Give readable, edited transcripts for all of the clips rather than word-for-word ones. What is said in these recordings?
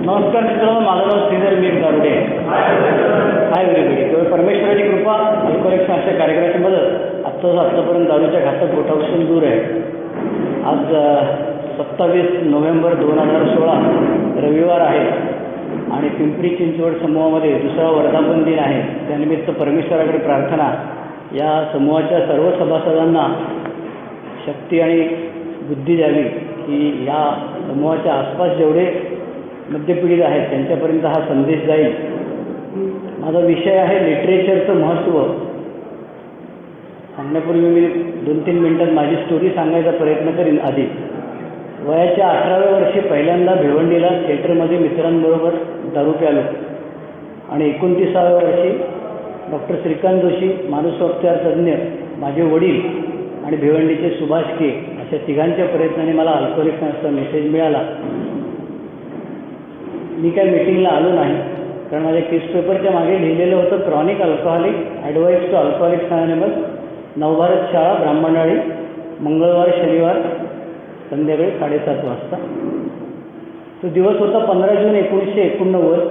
नमस्कार मित्रांनो, माझं नाव श्रीधर मीर गारुडे. Hi everybody. केवळ परमेश्वराची कृपा अल्कोहोलिक्स अशा कार्यक्रमाची मदत आत्तापर्यंत दारूच्या घातक बोटापासून दूर आहे. आज 27 नोव्हेंबर 2016 रविवार आहे आणि पिंपरी चिंचवड समूहामध्ये दुसरा वर्धापन दिन आहे. त्यानिमित्त परमेश्वराकडे प्रार्थना, या समूहाच्या सर्व सभासदांना शक्ती आणि बुद्धी द्यावी की या समूहाच्या आसपास जेवढे मद्यपीडित आहेत त्यांच्यापर्यंत हा संदेश जाईल. माझा विषय आहे लिटरेचरचं महत्त्व. सांगण्यापूर्वी मी 2-3 मिनटात माझी स्टोरी सांगायचा प्रयत्न करीन. आधी वयाच्या 18व्या वर्षी पहिल्यांदा भिवंडीला थिएटरमध्ये मित्रांबरोबर दारू प्यालो आणि 29व्या वर्षी डॉक्टर श्रीकांत जोशी, मानसोपचार तज्ज्ञ, माझे वडील आणि भिवंडीचे सुभाष के अशा तिघांच्या प्रयत्नाने मला अल्कोहोलिक्स असा मेसेज मिळाला. मी काही मीटिंगला आलो नाही, कारण माझ्या केस पेपरच्या मागे लिहिलेलं होतं chronic alcoholic advice to alcoholics anonymous, Navbharat शाळा, ब्राह्मणवाडी, मंगळवार शनिवार संध्याकाळी 7:30 वाजता. तो दिवस होता 15 जून 1989.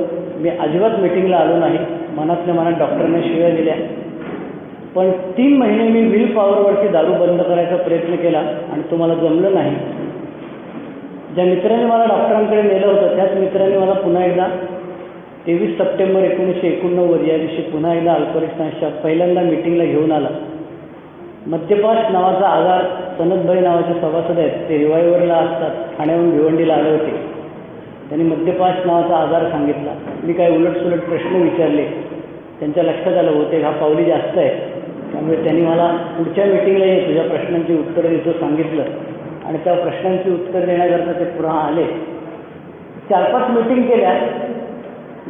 मी अजिबात मीटिंगला आलो नाही. मनातल्या मनात डॉक्टरने शिव्या दिल्या, पण 3 महिने मी विल पॉवरवरती दारू बंद करायचा प्रयत्न केला आणि तो मला जमलं नाही. ज्या मित्राने मला डॉक्टरांकडे नेलं होतं त्याच मित्राने मला पुन्हा एकदा 23 सप्टेंबर 1989 या दिवशी पुन्हा एकदा अल्कोहोलिक्सच्या पहिल्यांदा मीटिंगला घेऊन आला. मद्यपाश नावाचा आजार, सनदभाई नावाचे सभासद आहेत, ते रिवायवरला असतात, ठाण्याहून भिवंडीला आले होते. त्यांनी मद्यपाश नावाचा आजार सांगितला. मी काही उलटसुलट प्रश्न विचारले. त्यांच्या लक्षात आलं होते हा पावली जास्त आहे, त्यामुळे त्यांनी मला पुढच्या मीटिंगला ये, तुझ्या प्रश्नांची उत्तरं देतो सांगितलं आणि त्या प्रश्नांची उत्तर देण्याकरता ते पुन्हा आले. 4-5 मीटिंग केल्या.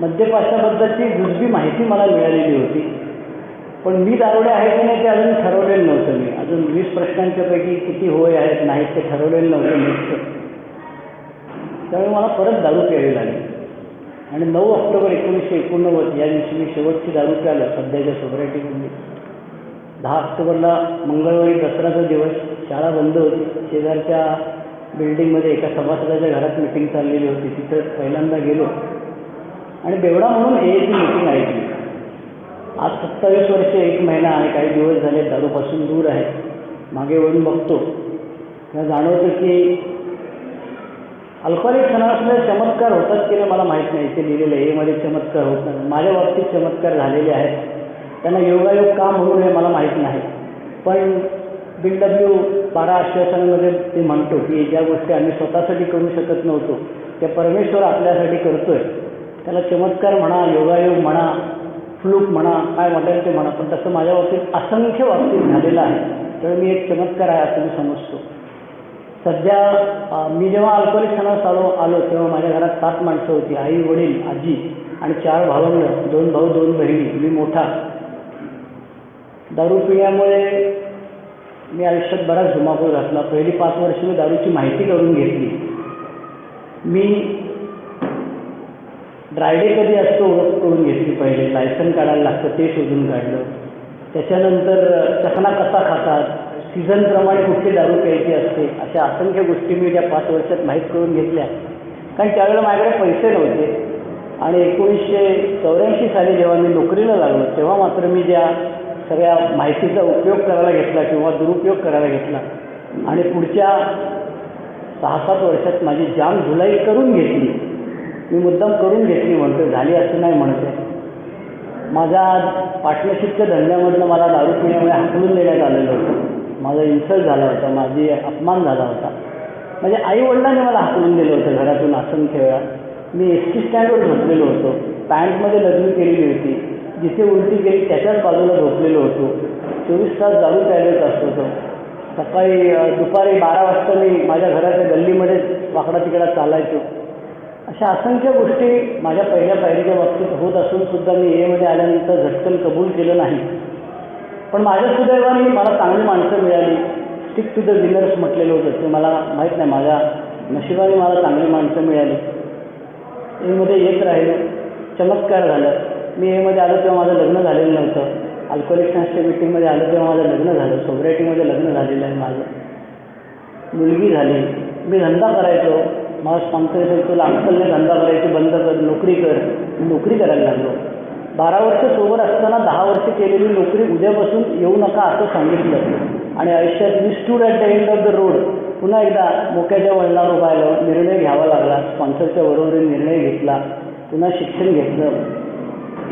मद्यपाशाबद्दलची जुजबी माहिती मला मिळालेली होती, पण मी दारुडे आहे की नाही ते अजून ठरवलेलं नव्हतं. मी अजून 20 प्रश्नांच्यापैकी किती होय आहेत नाहीत ते ठरवलेलं नव्हतं नीटचं. त्यामुळे मला परत दारू प्यावी लागली आणि 9 ऑक्टोबर 1989 या दिवशी मी शेवटची दारू प्यालं सध्याच्या सोसायटीमध्ये. 10 ऑक्टोबरला मंगळवारी दसराचा दिवस, शाळा बंद होती. शेजारच्या बिल्डिंगमध्ये एका सभासदाच्या घरात मीटिंग चाललेली होती. तिथं पहिल्यांदा गेलो आणि बेवडा म्हणून एएची मीटिंग ऐकली. आज 27 वर्ष 1 महिना आणि काही दिवस झाले दारूपासून दूर आहे. मागे वळून बघतो तेव्हा जाणवतं की अल्कोहोलिक्स अनॉनिमसमध्ये चमत्कार होतात की नाही मला माहीत नाही. ते लिहिलेलं एमध्ये चमत्कार होत नाही. माझ्या बाबतीत चमत्कार झालेले आहेत. त्यांना योगायोग का म्हणू नये मला माहीत नाही, पण BW12 आश्वासनामध्ये ते म्हणतो की ज्या गोष्टी आम्ही स्वतःसाठी करू शकत नव्हतो त्या परमेश्वर आपल्यासाठी करतोय. त्याला चमत्कार म्हणा, योगायोग म्हणा, फ्लूक म्हणा, काय म्हणाल ते म्हणा, पण तसं माझ्या बाबतीत असंख्य बाबतीत झालेलं आहे. त्यामुळे मी एक चमत्कार आहे असं मी समजतो. सध्या मी जेव्हा अल्कोहोलिक्स अनॉनिमस आलो तेव्हा माझ्या घरात 7 माणसं होती. आई, वडील, आजी आणि 4 भावंड, 2 भाऊ 2 बहिणी, मी मोठा. दारू पिण्यामुळे मी आयुष्यात बराच धुमाकूळ घातला. पहिली 5 वर्ष मी दारूची माहिती करून घेतली. मी ड्रायडे कधी असतो ओळख करून घेतली. पहिले लायसन काढायला लागतं ते शोधून काढलं. त्याच्यानंतर चखना कसा खातात, सीझनप्रमाणे कुठली दारू प्यायची असते, अशा असंख्य गोष्टी मी त्या 5 वर्षात माहीत करून घेतल्या. कारण त्यावेळेला माझ्याकडे पैसे नव्हते आणि 1984 साली जेव्हा मी नोकरीला लागलो तेव्हा मात्र मी ज्या सगळ्या माहितीचा उपयोग करायला घेतला किंवा दुरुपयोग करायला घेतला आणि पुढच्या 6-7 वर्षात माझी जाम धुलाई करून घेतली. मी मुद्दाम करून घेतली म्हणतो, झाली असं नाही म्हणते. माझ्या पार्टनरशिपच्या धंद्यामधनं मला दारू पिण्यामुळे हाकलून देण्यात आलेलं होतं. माझा इन्सल्ट झाला होता, माझी अपमान झाला होता. माझ्या आईवडिलांनी मला हाकलून दिलं होतं घरातून असंख्य वेळा. मी एसटी स्टँडवर झोपलेलो होतो. पॅन्टमध्ये लग्न केलेली होती. जिथे उलटी केली त्याच्याच बाजूला झोपलेलो होतो. 24 तास दारू प्यायलेच असतो होतो. सकाळी दुपारी 12 वाजता मी माझ्या घराच्या गल्लीमध्ये वाकडा तिकडा चालायचो. अशा असंख्य गोष्टी माझ्या पहिल्या पायरीच्या बाबतीत होत असून सुद्धा मी एमध्ये आल्यानंतर झटकन कबूल केलं नाही. पण माझ्या सुदैवाने मला चांगली माणसं मिळाली. स्टिक टू द विनर्स म्हटलेलं होतं ते मला माहीत नाही. माझ्या नशिबाने मला चांगली माणसं मिळाली. एमध्ये येत राहिलं. चमत्कार झालं. मी एमध्ये आलो तेव्हा माझं लग्न झालेलं नव्हतं. अल्कोहोलिक्सच्या मीटिंगमध्ये आलं तेव्हा माझं लग्न झालं. सोसायटीमध्ये लग्न झालेलं आहे माझं. मुलगी झाली. मी धंदा करायचो. मला स्पॉन्सर येतो, तुला अंकलने धंदा करायची बंद कर, नोकरी कर. नोकरी करायला लागलो. 12 वर्ष सोबत असताना 10 वर्ष केलेली नोकरी उद्यापासून येऊ नका असं सांगितलं आणि आयुष्यात मी stood at the end of the road. पुन्हा एकदा मोक्याच्या वळणावर उभा राहिलो. निर्णय घ्यावा लागला. स्पॉन्सरच्या बरोबरीने निर्णय घेतला. पुन्हा शिक्षण घेतलं.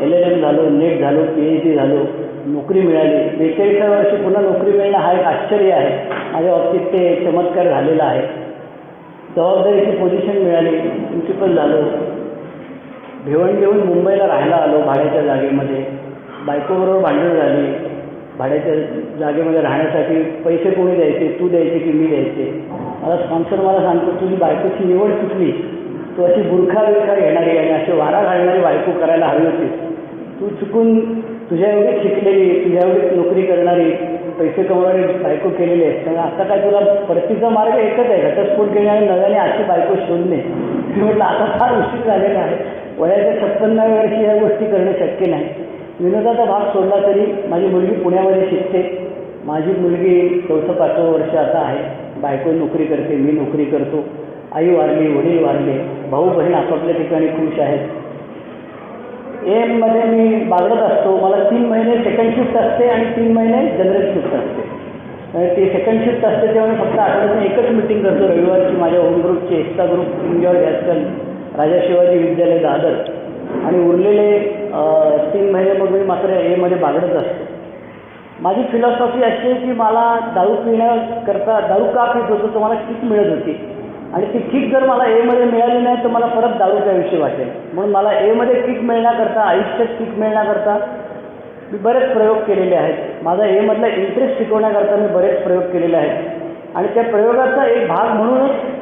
LLM झालो, नेट झालो, PhD झालो, नोकरी मिळाली. 42व्या वर्षी पुन्हा नोकरी मिळणं हा एक आश्चर्य आहे. माझ्या बाबतीत ते चमत्कार झालेला आहे. जबाबदारीची पोझिशन मिळाली. प्रिन्सिपल झालो. भिवंडी येऊन मुंबईला राहायला आलो भाड्याच्या जागेमध्ये. बायकोबरोबर भांडण झाली. भाड्याच्या जागेमध्ये राहण्यासाठी पैसे कोणी द्यायचे, तू द्यायचे की मी द्यायचे. मला स्पॉन्सर मला सांगतो, तुझी बायकोची निवड चुकली. तू अशी बुरखा घेणारी आणि अशी वारा घालणारी बायको करायला हवी होती. तू चुकून तुझ्या एवढी शिकलेली, तुझ्या एवढी नोकरी करणारी, पैसे कमवणारी बायको केलेली आहे. तर आता काय तुला परतीचा मार्ग एकच आहे, घटस्फोट घेणे आणि नव्याने अशी बायको शोधणे. मी म्हटलं आता फार उशीर झालेला आहे. वयाच्या 56व्या वर्षी या गोष्टी करणं शक्य नाही. विनोदाचा भाग सोडला तरी माझी मुलगी पुण्यामध्ये शिकते. माझी मुलगी 4th-5वं वर्ष आता आहे. बायको नोकरी करते, मी नोकरी करतो. आई वारली, वडील वारले, भाऊ बहीण आपापल्या ठिकाणी खुश आहेत. एममध्ये मी बागडत असतो. मला 3 महिने सेकंड शिफ्ट असते आणि 3 महिने जनरल शिफ्ट असते. ती सेकंड शिफ्ट असते तेव्हा मी फक्त आठवड्यातून एकच मिटिंग करतो रविवारची. माझ्या होम ग्रुपची एक्स्ट्रा ग्रुप इंजॉय गॅस्कल राजा शिवाजी विद्यालय दादर आणि उरलेले 3 महिने मग मी मात्र एमध्ये बागडत असतो. माझी फिलॉसॉफी अशी आहे की मला दारू पिण्याकरता, दारू का पित होतो तर मला किक मिळत होती आणि ती किक जर मला एमध्ये मिळाली नाही तर मला परत दारू प्याविषयी वाटेल. म्हणून मला एमध्ये किक मिळण्याकरता, आयुष्यात किक मिळण्याकरता मी बरेच प्रयोग केलेले आहेत. माझा एमधला इंटरेस्ट शिकवण्याकरता मी बरेच प्रयोग केलेले आहेत आणि त्या प्रयोगाचा एक भाग म्हणूनच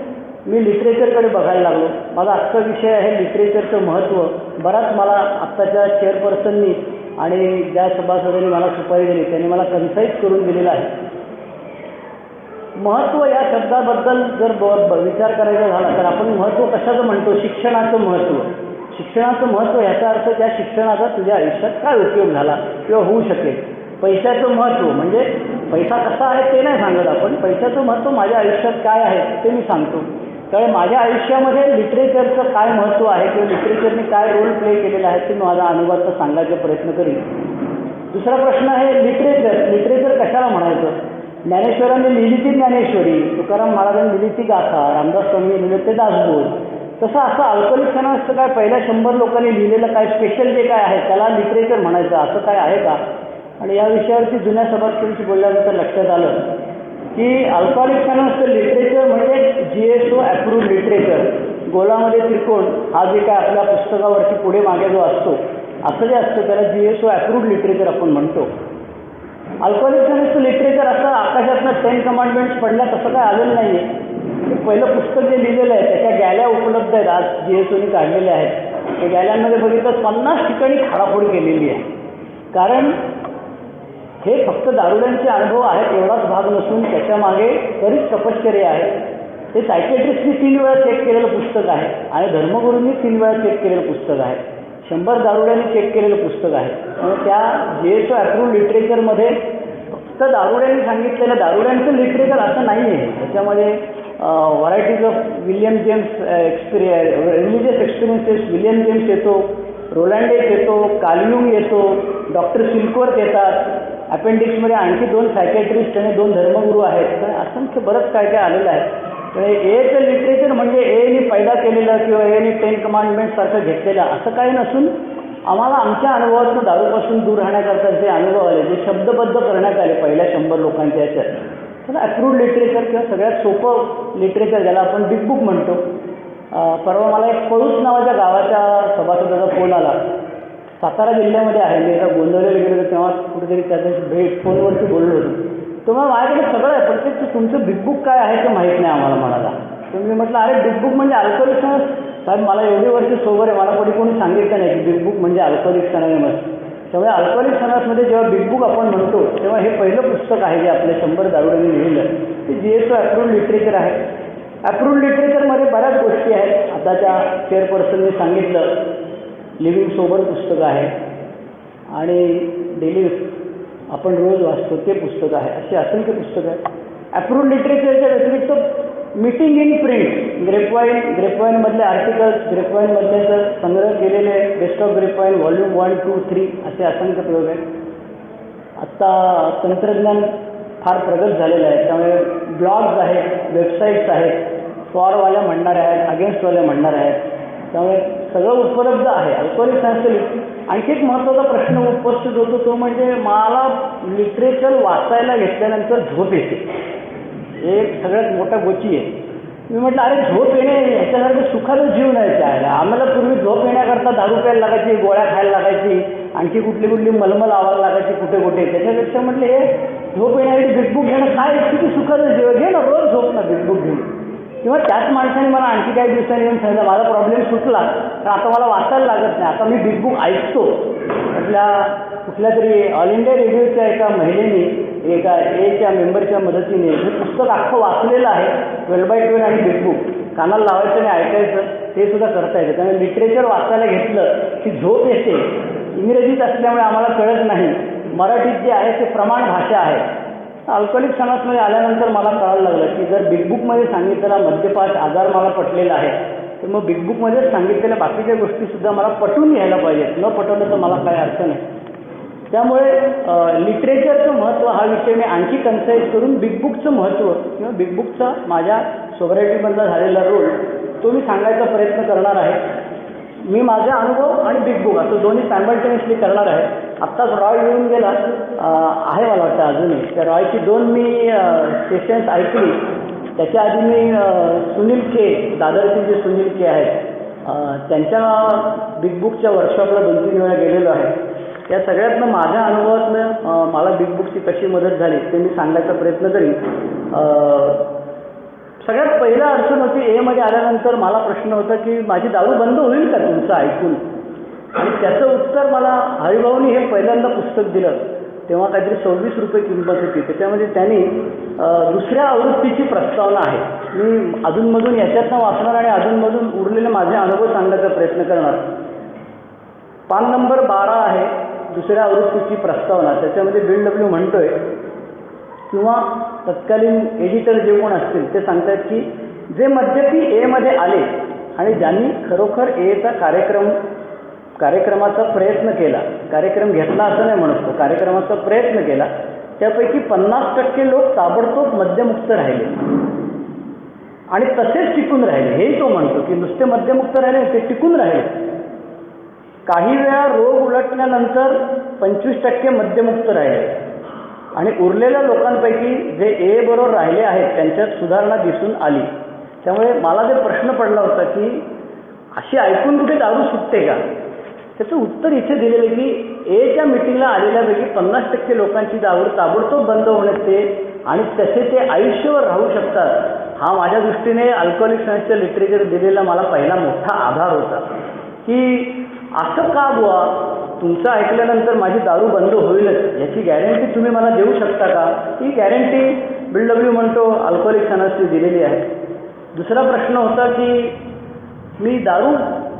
मी लिटरेचरकडे बघायला लागलो. माझा आजचा विषय आहे लिटरेचरचं महत्त्व. बराच मला आत्ताच्या चेअरपर्सननी आणि ज्या सभासदांनी मला सुपारी दिली त्यांनी मला कन्साईज करून दिलेलं आहे. महत्त्व या शब्दाबद्दल जर विचार करायचा झाला तर आपण महत्त्व कशाचं म्हणतो? शिक्षणाचं महत्त्व. शिक्षणाचं महत्त्व ह्याचा अर्थ त्या शिक्षणाचा तुझ्या आयुष्यात काय उपयोग झाला किंवा होऊ शकेल. पैशाचं महत्त्व म्हणजे पैसा कसा आहे ते नाही सांगत आपण. पैशाचं महत्त्व माझ्या आयुष्यात काय आहे ते मी सांगतो. त्यामुळे माझ्या आयुष्यामध्ये लिटरेचरचं काय महत्त्व आहे किंवा लिटरेचरने काय रोल प्ले केलेला आहे ते माझा अनुभवाचा सांगायचा प्रयत्न करीन. दुसरा प्रश्न आहे लिटरेचर. लिटरेचर कशाला म्हणायचं? ज्ञानेश्वरांनी लिहिली ती ज्ञानेश्वरी, तुकाराम महाराजांनी लिहिली ती गाथा, रामदास स्वामींनी लिहिलं ते दासबोध. तसं असं अल्पलिक असतं काय पहिल्या 100 लोकांनी लिहिलेलं काय स्पेशल जे काय आहे त्याला लिटरेचर म्हणायचं असं काय आहे का? आणि या विषयावरती जुन्या सभासदांशी बोलल्यानंतर लक्षात आलं की अल्पलिक लिटरेचर म्हणजे GSO अप्रूव्ड लिटरेचर. गोलामध्ये त्रिकोण हा जे काय आपल्या पुस्तकावरती पुढे मागे जो असतो असं जे असतं त्याला GSO अप्रूव्ड लिटरेचर आपण म्हणतो. अल्पलिक लिटरेचर असं आकाशातनं 10 कमांडमेंट्स पडल्या तसं काय आलेलं नाही आहे. ते पहिलं पुस्तक जे लिहिलेलं आहे त्याच्या गॅल्या उपलब्ध आहेत, आज GSOने काढलेल्या आहेत. त्या गॅल्यांमध्ये बघितलं 50 ठिकाणी खाडाफोड केलेली आहे. कारण हे फक्त दारुड्यांचे अनुभव आहेत एवढाच भाग नसून त्याच्यामागे बरीच तपश्चर्या आहे. ते सायकेट्रिस्टनी 3 वेळा चेक केलेलं पुस्तक आहे आणि धर्मगुरूंनी 3 वेळा चेक केलेलं पुस्तक आहे. 100 दारुड्यांनी चेक केलेलं पुस्तक आहे. त्यामुळे त्या GSO अप्रूव्ड लिटरेचरमध्ये फक्त दारुड्यांनी सांगितलेलं दारुड्यांचं लिटरेचर असं नाही आहे. त्याच्यामध्ये varieties of William James religious experiences William James येतो, रोलँडेस येतो, कार्ल येतो, डॉक्टर सिल्कवर्थ येतात. अपेंडिक्समध्ये आणखी 2 सायकॅट्रिस्ट आणि 2 धर्मगुरू आहेत. तर असंख्य बरंच काय काय आलेलं आहे. तर एचं लिटरेचर म्हणजे एने पैदा केलेलं किंवा एने 10 कमांडमेंटसारखं घेतलेलं असं काही नसून आम्हाला आमच्या अनुभवातून दारूपासून दूर राहण्याकरता जे अनुभव आले जे शब्दबद्ध करण्यात आले पहिल्या 100 लोकांच्या याच्यात त्याला अप्रूव्ड लिटरेचर किंवा सगळ्यात सोपं लिटरेचर ज्याला आपण बिग बुक म्हणतो. परवा मला एक पळूस नावाच्या गावाच्या सभासदाचा फोन आला. सातारा जिल्ह्यामध्ये आहे. मी एका गोंधळलेलं गेलो तेव्हा कुठेतरी त्याच्याशी फोनवरती बोललो होतो. तेव्हा माझ्याकडे सगळं आहे पण ते तुमचं बिग बुक काय आहे ते माहीत नाही आम्हाला म्हणाला. तर मी म्हटलं अरे बिग बुक म्हणजे अल्कोहोलिक्स साहेब मला एवढी वर्ष सोबर आहे मला कोणी सांगितलं नाही की बिग बुक म्हणजे अल्कोहोलिक्स अनॉनिमस. त्यामुळे अल्कोहोलिक्स अनॉनिमसमध्ये जेव्हा बिग बुक आपण म्हणतो तेव्हा हे पहिलं पुस्तक आहे जे आपल्या 100 दारुड्यांनी लिहिलं ते GSO अप्रूव्ड लिटरेचर आहे. अप्रूव्ड लिटरेचरमध्ये बऱ्याच गोष्टी आहेत. आताच्या चेअरपर्सनने सांगितलं लिव्हिंग सोबर पुस्तक आहे आणि डेली आपण रोज वाचतो ते पुस्तक आहे. अशी असंख्य पुस्तकं आहेत. अप्रूव्ड लिटरेचरच्या व्यतिरिक्त मीटिंग इन प्रिंट, ग्रेपवाईनमधले आर्टिकल्स, ग्रेपवाईनमधले जर संग्रह केलेले बेस्ट ऑफ ग्रेपवाईन व्हॉल्यूम 1, 2, 3 असे असंख्य प्रयोग आहेत. आत्ता तंत्रज्ञान फार प्रगत झालेलं आहे, त्यामुळे ब्लॉग्स आहेत, वेबसाईट्स आहेत, फॉरवाल्या म्हणणाऱ्या आहेत, अगेन्स्टवाल्या म्हणणाऱ्या आहेत, त्यामुळे सगळं उपलब्ध आहे. अल्कोहोलिक सायन्स आणखी एक महत्त्वाचा प्रश्न उपस्थित होतो, तो म्हणजे मला लिटरेचर वाचायला घेतल्यानंतर झोप येते. एक सगळ्यात मोठा गोची आहे. मी म्हटलं अरे झोप येणे ह्याच्यासारखं सुखाचं जीव नाही आहे. आम्हाला पूर्वी झोप येण्याकरता दारू प्यायला लागायची, गोळ्या खायला लागायची, आणखी कुठली मलमल आवायला लागायची कुठे कुठे. त्याच्यापेक्षा म्हटलं हे झोप येण्यासाठी बिग बुक घेणं काय किती सुखाचं जीव घे ना, रोज झोप ना बिग बुक घेऊन. किंवा त्याच माणसाने मला आणखी काही दिवसांनी येऊन सांगितलं माझा प्रॉब्लेम सुटला, तर आता मला वाचायला लागत नाही, आता मी बिग बुक ऐकतो. कुठल्या तरी ऑल इंडिया रेडिओच्या एका महिलेने एका एच्या मेंबरच्या मदतीने हे पुस्तक अख्खं वाचलेलं आहे, 12x12 आणि बिग बुक. कानाला लावायचं आणि ऐकायचं ते सुद्धा करता येतं. त्यामुळे लिटरेचर वाचायला घेतलं की झोप येते. इंग्रजीत असल्यामुळे आम्हाला कळत नाही, मराठीत जे आहे ते प्रमाण भाषा आहे. अल्कोहोलिक समाजमध्ये आल्यानंतर मला कळायला लागलं की जर बिग बुकमध्ये सांगितलेला मद्यपान आजार मला पटलेला आहे, तर मग बिग बुकमध्ये सांगितलेल्या बाकीच्या गोष्टीसुद्धा मला पटवून घ्यायला पाहिजेत. न पटवलं तर मला काय अर्थ नाही. त्यामुळे लिटरेचरचं महत्त्व हा विषय मी आणखी कन्साईज करून बिग बुकचं महत्त्व किंवा बिग बुकचा माझ्या सोसायटीमधला झालेला रोल तो मी सांगायचा प्रयत्न करणार आहे. मी माझा अनुभव आणि बिग बुक असं दोन्ही सायमल्टेनियसली करणार आहे. आत्ताच रॉय येऊन गेला आहे मला वाटतं अजूनही. त्या रॉयची 2 मी सेशन्स ऐकली. त्याच्या आधी मी सुनील के, दादरचे जे सुनील के आहेत त्यांच्या बिग बुकच्या वर्कशॉपला 2-3 वेळा गेलेलो आहे. त्या सगळ्यातनं माझ्या अनुभवातनं मला बिग बुकची कशी मदत झाली ते मी सांगायचा प्रयत्न करीन. सगळ्यात पहिला अडचण होती एमध्ये आल्यानंतर मला प्रश्न होता की माझी दारू बंद होईल का तुमचं ऐकून. आणि त्याचं उत्तर मला हरिभाऊनी हे पहिल्यांदा पुस्तक दिलं तेव्हा काहीतरी 26 रुपये किंमत होती. त्याच्यामध्ये त्यांनी दुसऱ्या आवृत्तीची प्रस्तावना आहे. मी अधूनमधून याच्यातनं वाचणार आणि अधूनमधून उरलेले माझे अनुभव सांगण्याचा प्रयत्न करणार. पान नंबर 12 आहे दुसऱ्या आवृत्तीची प्रस्तावना. त्याच्यामध्ये बिल डब्ल्यू म्हणतोय किंवा तत्कालीन एडिटर जे कोण असतील ते सांगतात की जे मद्यपी एमध्ये आले आणि ज्यांनी खरोखर एचा कार्यक्रमाचा प्रयत्न केला, कार्यक्रम घेतला असं नाही म्हणत, तो कार्यक्रमाचा प्रयत्न केला, त्यापैकी 50% लोक ताबडतोब मद्यमुक्त राहिले आणि तसेच टिकून राहिले. हेही तो म्हणतो की नुसते मद्यमुक्त राहिले, ते टिकून राहिले. काही वेळा रोग उलटल्यानंतर 25% मद्यमुक्त राहिले आणि उरलेल्या लोकांपैकी जे ए बरोबर राहिले आहेत त्यांच्यात सुधारणा दिसून आली. त्यामुळे मला जे प्रश्न पडला होता की अशी ऐकून कुठे दारू सुटते का, त्याचं उत्तर इथे दिलेलं की एच्या मिटिंगला आलेल्यापैकी 50% लोकांची दारू ताबडतोब बंद होण्याचे आणि तसे ते आयुष्यभर राहू शकतात. हा माझ्या दृष्टीने अल्कोहोलिक सायन्सच्या लिटरेचर दिलेला मला पहिला मोठा आधार होता की असं का बुवा, तुमचं ऐकल्यानंतर माझी दारू बंद होईलच याची गॅरंटी तुम्ही मला देऊ शकता का. ही गॅरंटी बिल डब्ल्यू म्हणतो अल्कोहोलिक सायन्सची दिलेली आहे. दुसरा प्रश्न होता की मी दारू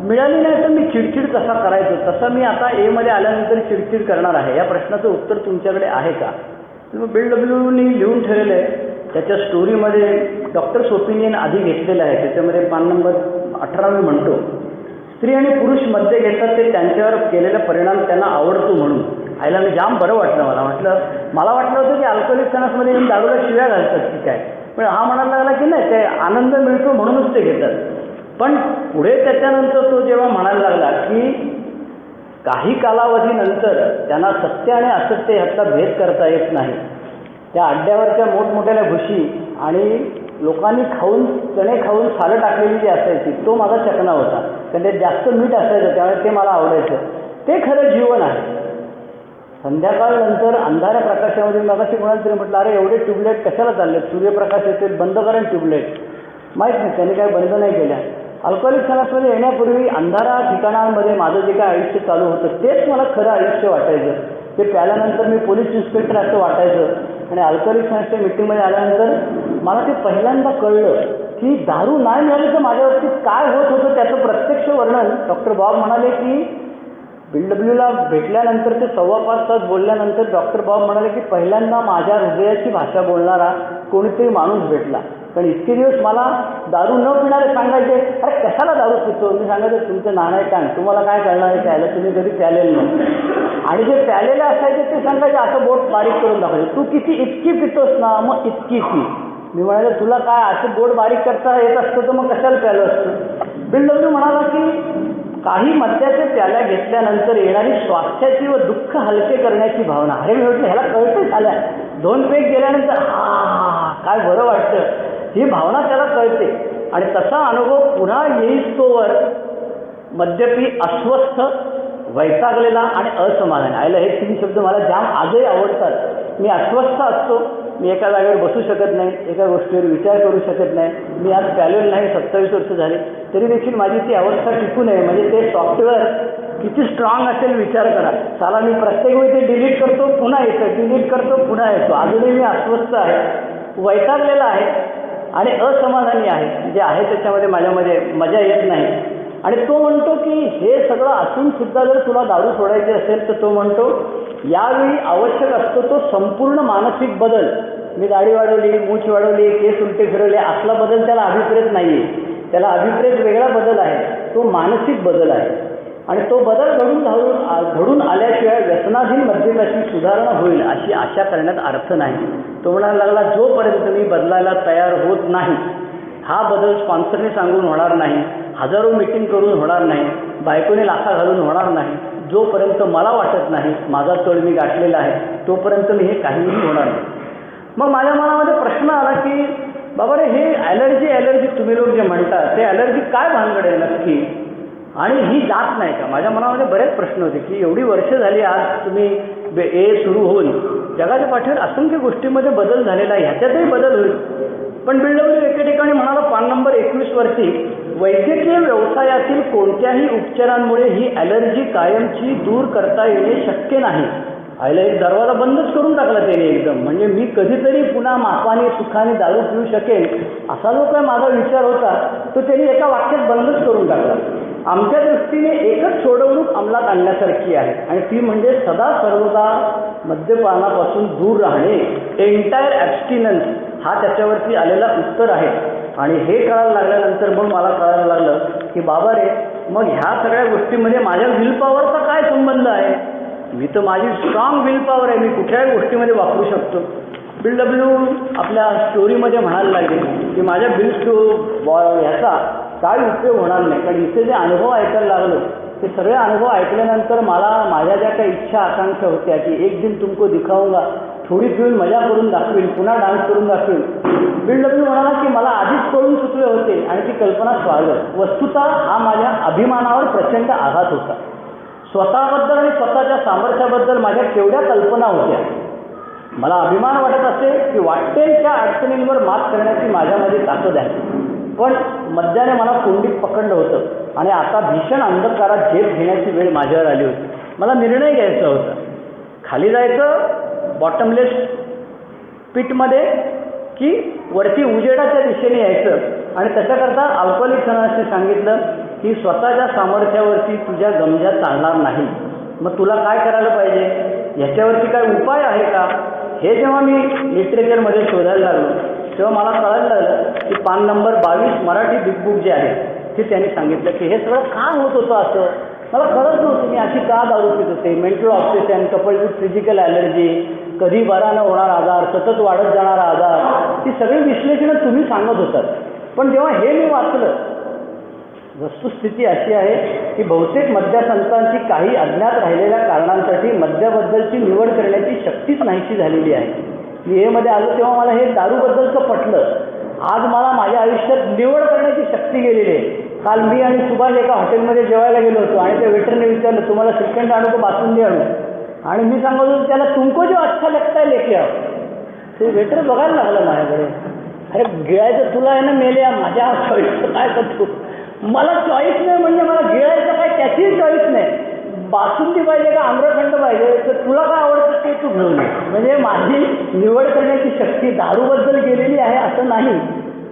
मिळाली नाही तर मी चिडचिड कसा करायचो, तसं मी आता एमध्ये आल्यानंतर चिडचिड करणार आहे. या प्रश्नाचं उत्तर तुमच्याकडे आहे का. बिल डब्ल्यूनी लिहून ठेवलेलं आहे. त्याच्या स्टोरीमध्ये डॉक्टर्स ओपिनियन आधी घेतलेलं आहे. त्याच्यामध्ये पान नंबर 18 मी म्हणतो स्त्री आणि पुरुष मद्य घेतात ते त्यांच्यावर केलेला परिणाम त्यांना आवडतो म्हणून. आईला मी जाम बरं वाटलं. मला वाटलं होतं की अल्कोहोलिक सायन्समध्ये येऊन दारूला शिव्या घालतात की काय, पण हा म्हणायला लागला की नाही, ते आनंद मिळतो म्हणूनच ते घेतात. पण पुढे त्याच्यानंतर तो जेव्हा म्हणायला लागला की काही कालावधीनंतर त्यांना सत्य आणि असत्य ह्याचा भेद करता येत नाही. त्या अड्ड्यावरच्या मोठमोठ्याल्या घुशी आणि लोकांनी चणे खाऊन सालं टाकलेली जी असायची तो माझा चकना होता, कारण ते जास्त मीठ असायचं त्यामुळे ते मला आवडायचं. ते खरं जीवन आहे. संध्याकाळनंतर अंधाऱ्या प्रकाशामध्ये मगाशी कोणाला तरी म्हटलं अरे एवढे ट्यूबलाईट कशाला चाललेत, सूर्यप्रकाश येते बंद करा ट्यूबलाईट. माहीत नाही त्यांनी काय बंद नाही केल्या. अल्कोहोलिक सायन्समध्ये येण्यापूर्वी अंधारा ठिकाणांमध्ये माझं जे काय आयुष्य चालू होतं तेच मला खरं आयुष्य वाटायचं. ते प्याल्यानंतर मी पोलीस इन्स्पेक्टर असं वाटायचं. आणि अल्कोहोलिक सायन्सच्या मीटिंगमध्ये आल्यानंतर मला ते पहिल्यांदा कळलं की दारू नाही मिळाली तर माझ्या बाबतीत काय होत होतं त्याचं प्रत्यक्ष वर्णन डॉक्टर बॉब म्हणाले की बिल डब्ल्यूला भेटल्यानंतर ते 5.25 तास बोलल्यानंतर डॉक्टर बॉब म्हणाले की पहिल्यांदा माझ्या हृदयाची भाषा बोलणारा कोणीतरी माणूस भेटला. पण इतके दिवस मला दारू न पिणारे सांगायचे, अरे कशाला दारू पितो. मी सांगायचं तुमचं नाणं कान, तुम्हाला काय कळणार आहे प्यायला, तुम्ही कधी प्यालेलं नाही. आणि जे प्यालेले असायचे ते सांगायचे असं बोट बारीक करून दाखवायचे, तू किती इतकी पितोस ना, मग इतकी पी. मी म्हणाले तुला काय असं बोट बारीक करता येत असतं तर मग कशाला प्यालं असतं. बिल डब्ल्यू म्हणाला की काही मद्याचे प्याल्या घेतल्यानंतर येणारी स्वास्थ्याची व दुःख हलके करण्याची भावना. अरे मी म्हटलं ह्याला कळते झाल्या, 2 पेग गेल्यानंतर काय बरं वाटतं, ही भावना त्याला कळते. आणि तसा अनुभव पुन्हा येईस्तोवर मद्यपी अस्वस्थ, वैतागलेला आणि असमाधान. आयला हे 3 शब्द मला जाम आजही आवडतात. मी अस्वस्थ असतो, मी एका जागेवर बसू शकत नाही, एका गोष्टीवर विचार करू शकत नाही. मी आज प्यालेलो नाही, 27 वर्ष झाले, तरी देखील माझी ती अवस्था टिकू नये. म्हणजे ते सॉफ्टवेअर किती स्ट्रॉंग असेल विचार करा. साला मी प्रत्येक वेळी ते डिलीट करतो, पुन्हा येतं, डिलीट करतो, पुन्हा येतो. अजूनही मी अस्वस्थ आहे, वैतागलेला आहे आणि असमाधानी आहे. जे आहे त्याच्यामध्ये माझ्यामध्ये मजा येत नाही. आणि तो म्हणतो की हे सगळं असून सुद्धा जर तुला दारू सोडायची असेल तर तो म्हणतो यावेळी आवश्यक असतो तो संपूर्ण मानसिक बदल. मी दाढी वाढवली, मूछ वाढवली, केस उलटे फिरवले, असला बदल त्याला अभिप्रेत नाही आहे. त्याला अभिप्रेत वेगळा बदल आहे, तो मानसिक बदल आहे. आणि तो बदल घडून आल्याशिवाय व्यसनाधीन मद्यपाची सुधारणा होईल अशी आशा करण्यात अर्थ नाही. तो म्हणायला लागला जोपर्यंत मी बदलायला तयार होत नाही, हा बदल स्पॉन्सरने सांगून होणार नाही, हजारो मीटिंग करून होणार नाही, बायकोने लाथा घालून होणार नाही. जोपर्यंत मला वाटत नाही माझा तळ मी गाठलेला आहे तोपर्यंत मी हे काहीही होणार नाही. मग माझ्या मनामध्ये प्रश्न आला की बाबा रे, हे ॲलर्जी तुम्ही लोक जे म्हणतात ते ॲलर्जी काय भानगड आहे नक्की, आणि ही जात नाही का. माझ्या मनामध्ये बरेच प्रश्न होते की एवढी वर्ष झाली आज तुम्ही सुरू होऊन जगाच्या पाठीवर असंख्य गोष्टीमध्ये बदल झालेला आहे, ह्याच्यातही बदल होईल. पण बिल डब्ल्यू एके ठिकाणी म्हणाला पान नंबर 21 वरती, वैद्यकीय व्यवसायातील कोणत्याही उपचारांमुळे ही ॲलर्जी कायमची दूर करता येणे शक्य नाही. आईला एक दरवाजा बंदच करून टाकला त्याने एकदम. म्हणजे मी कधीतरी पुन्हा मापाने सुखाने दारू पिऊ शकेल असा जो काय माझा विचार होता तो त्यांनी एका वाक्यात बंदच करून टाकला. आमच्या दृष्टीने एकच सोडवणूक अंमलात आणण्यासारखी आहे आणि ती म्हणजे सदा सर्वदा मद्यपानापासून दूर राहणे. एंटायर ॲब्स्टिनन्स हा त्याच्यावरती आलेला उत्तर आहे. आणि हे कळायला लागल्यानंतर मग मला कळायला लागलं की बाबा रे, मग ह्या सगळ्या गोष्टीमध्ये माझ्या विल पॉवरचा काय संबंध आहे. मी तर माझी स्ट्रॉंग विल पॉवर आहे, मी कुठल्याही गोष्टीमध्ये वापरू शकतो. बिल डब्ल्यू आपल्या स्टोरीमध्ये म्हणायला लागले की माझ्या ह्याचा काय उपयोग होणार नाही. कारण इथे जे अनुभव ऐकायला लागलो ते सगळे अनुभव ऐकल्यानंतर मला माझ्या ज्या काही इच्छा आकांक्षा होत्या की एक दिन तुमको दिखाऊंगा, थोडी पिऊन मजा करून दाखवेल, पुन्हा डान्स करून दाखवेल. बिल डब्ल्यू म्हणाला की मला आधीच कळून चुकले होते आणि ती कल्पना स्वागत. वस्तुतः हा माझ्या अभिमानावर प्रचंड आघात होता. स्वतःबद्दल आणि स्वतःच्या सामर्थ्याबद्दल माझ्या केवढ्या कल्पना होत्या. मला अभिमान वाटत असे की वाटेल त्या अडचणींवर मात करण्याची माझ्यामध्ये ताकद आहे. पण मद्याने मला कोंडीत पकडलं होतं आणि आता भीषण अंधकारात झेप घेण्याची वेळ माझ्यावर आली होती. मला निर्णय घ्यायचा होता, खाली जायचं बॉटमलेस पिटमध्ये की वरती उजेडाच्या दिशेने यायचं. आणि त्याच्याकरता अल्कोहोलिकने सांगितलं की स्वतःच्या सामर्थ्यावरती तुझ्या गमजा चालणार नाही. मग तुला काय करायला पाहिजे, ह्याच्यावरती काय उपाय आहे का. हे जेव्हा मी लिटरेचरमध्ये शोधायला लागलो तेव्हा मला कळायला लागलं की पान नंबर 22 मराठी बिग बुक जे आहे ते त्यांनी सांगितलं की हे सगळं का होत होतं. असं मला कळत नव्हतं मी अशी का दारू पित होते. Mental obsession coupled with physical allergy, कधी बरा न होणारा आजार, सतत वाढत जाणारा आजार, ती सगळी विश्लेषणं तुम्ही सांगत होतात. पण जेव्हा हे मी वाचलं, वस्तुस्थिती अशी आहे की बहुतेक मद्यासंतांची काही अज्ञात राहिलेल्या कारणांसाठी मद्याबद्दलची निवड करण्याची शक्तीच नाहीशी झालेली आहे. मी हेमध्ये आलो तेव्हा मला हे दारूबद्दलचं पटलं. आज मला माझ्या आयुष्यात निवड करण्याची शक्ती गेलेली आहे. काल मी आणि सुभाष एका हॉटेलमध्ये जेवायला गेलो होतो आणि त्या वेटरने विचारलं तुम्हाला श्रीखंड आणू का बासुंदी आणू. आणि मी सांगत होतो त्याला तुमको जो अच्छा लगता है लेके आओ. ते वेटर बघायला लागलं माझ्याकडे, अरे गिळायचं तुला आहे ना मेल्या, माझ्या चॉईसचं काय करतो. मला चॉईस नाही म्हणजे मला गिळायचं काय त्याचीही चॉईस नाही. बासुंदी पाहिजे का आम्रखंड पाहिजे तर तुला काय आवडतं ते तू घेऊन ये. म्हणजे माझी निवड करण्याची शक्ती दारूबद्दल गेलेली आहे असं नाही.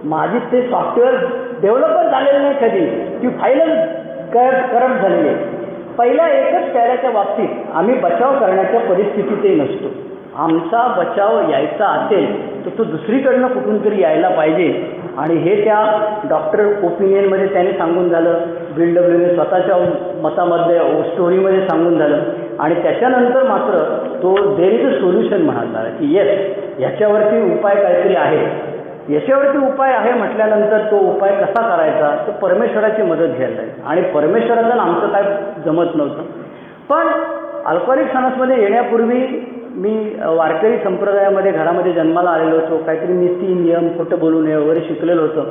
माझी ते सॉफ्टवेअर डेव्हलपच झालेलं नाही कधी, ती फाईलच करप्ट झालेली आहे. पहिल्या एकच प्याऱ्याच्या बाबतीत आम्ही बचाव करण्याच्या परिस्थितीतही नसतो. आमचा बचाव यायचा असेल तर तो दुसरीकडनं कुठून तरी यायला पाहिजे आणि हे त्या डॉक्टर ओपिनियनमध्ये त्याने सांगून झालं, BLWने स्वतःच्या मतामध्ये स्टोरीमध्ये सांगून झालं. आणि त्याच्यानंतर मात्र तो देर इज अ सोल्युशन म्हणाला की येस, याच्यावरती उपाय काहीतरी आहे. याच्यावरती उपाय आहे म्हटल्यानंतर तो उपाय कसा करायचा, तर परमेश्वराची मदत घ्यायला जायचं. आणि परमेश्वराचं आमचं काय जमत नव्हतं. पण अल्कोहोलिक्स अनॉनिमसमध्ये येण्यापूर्वी मी वारकरी संप्रदायामध्ये घरामध्ये जन्माला आलेलो होतो. काहीतरी नीती नियम खोटं बोलू नये वगैरे शिकलेलो होतं.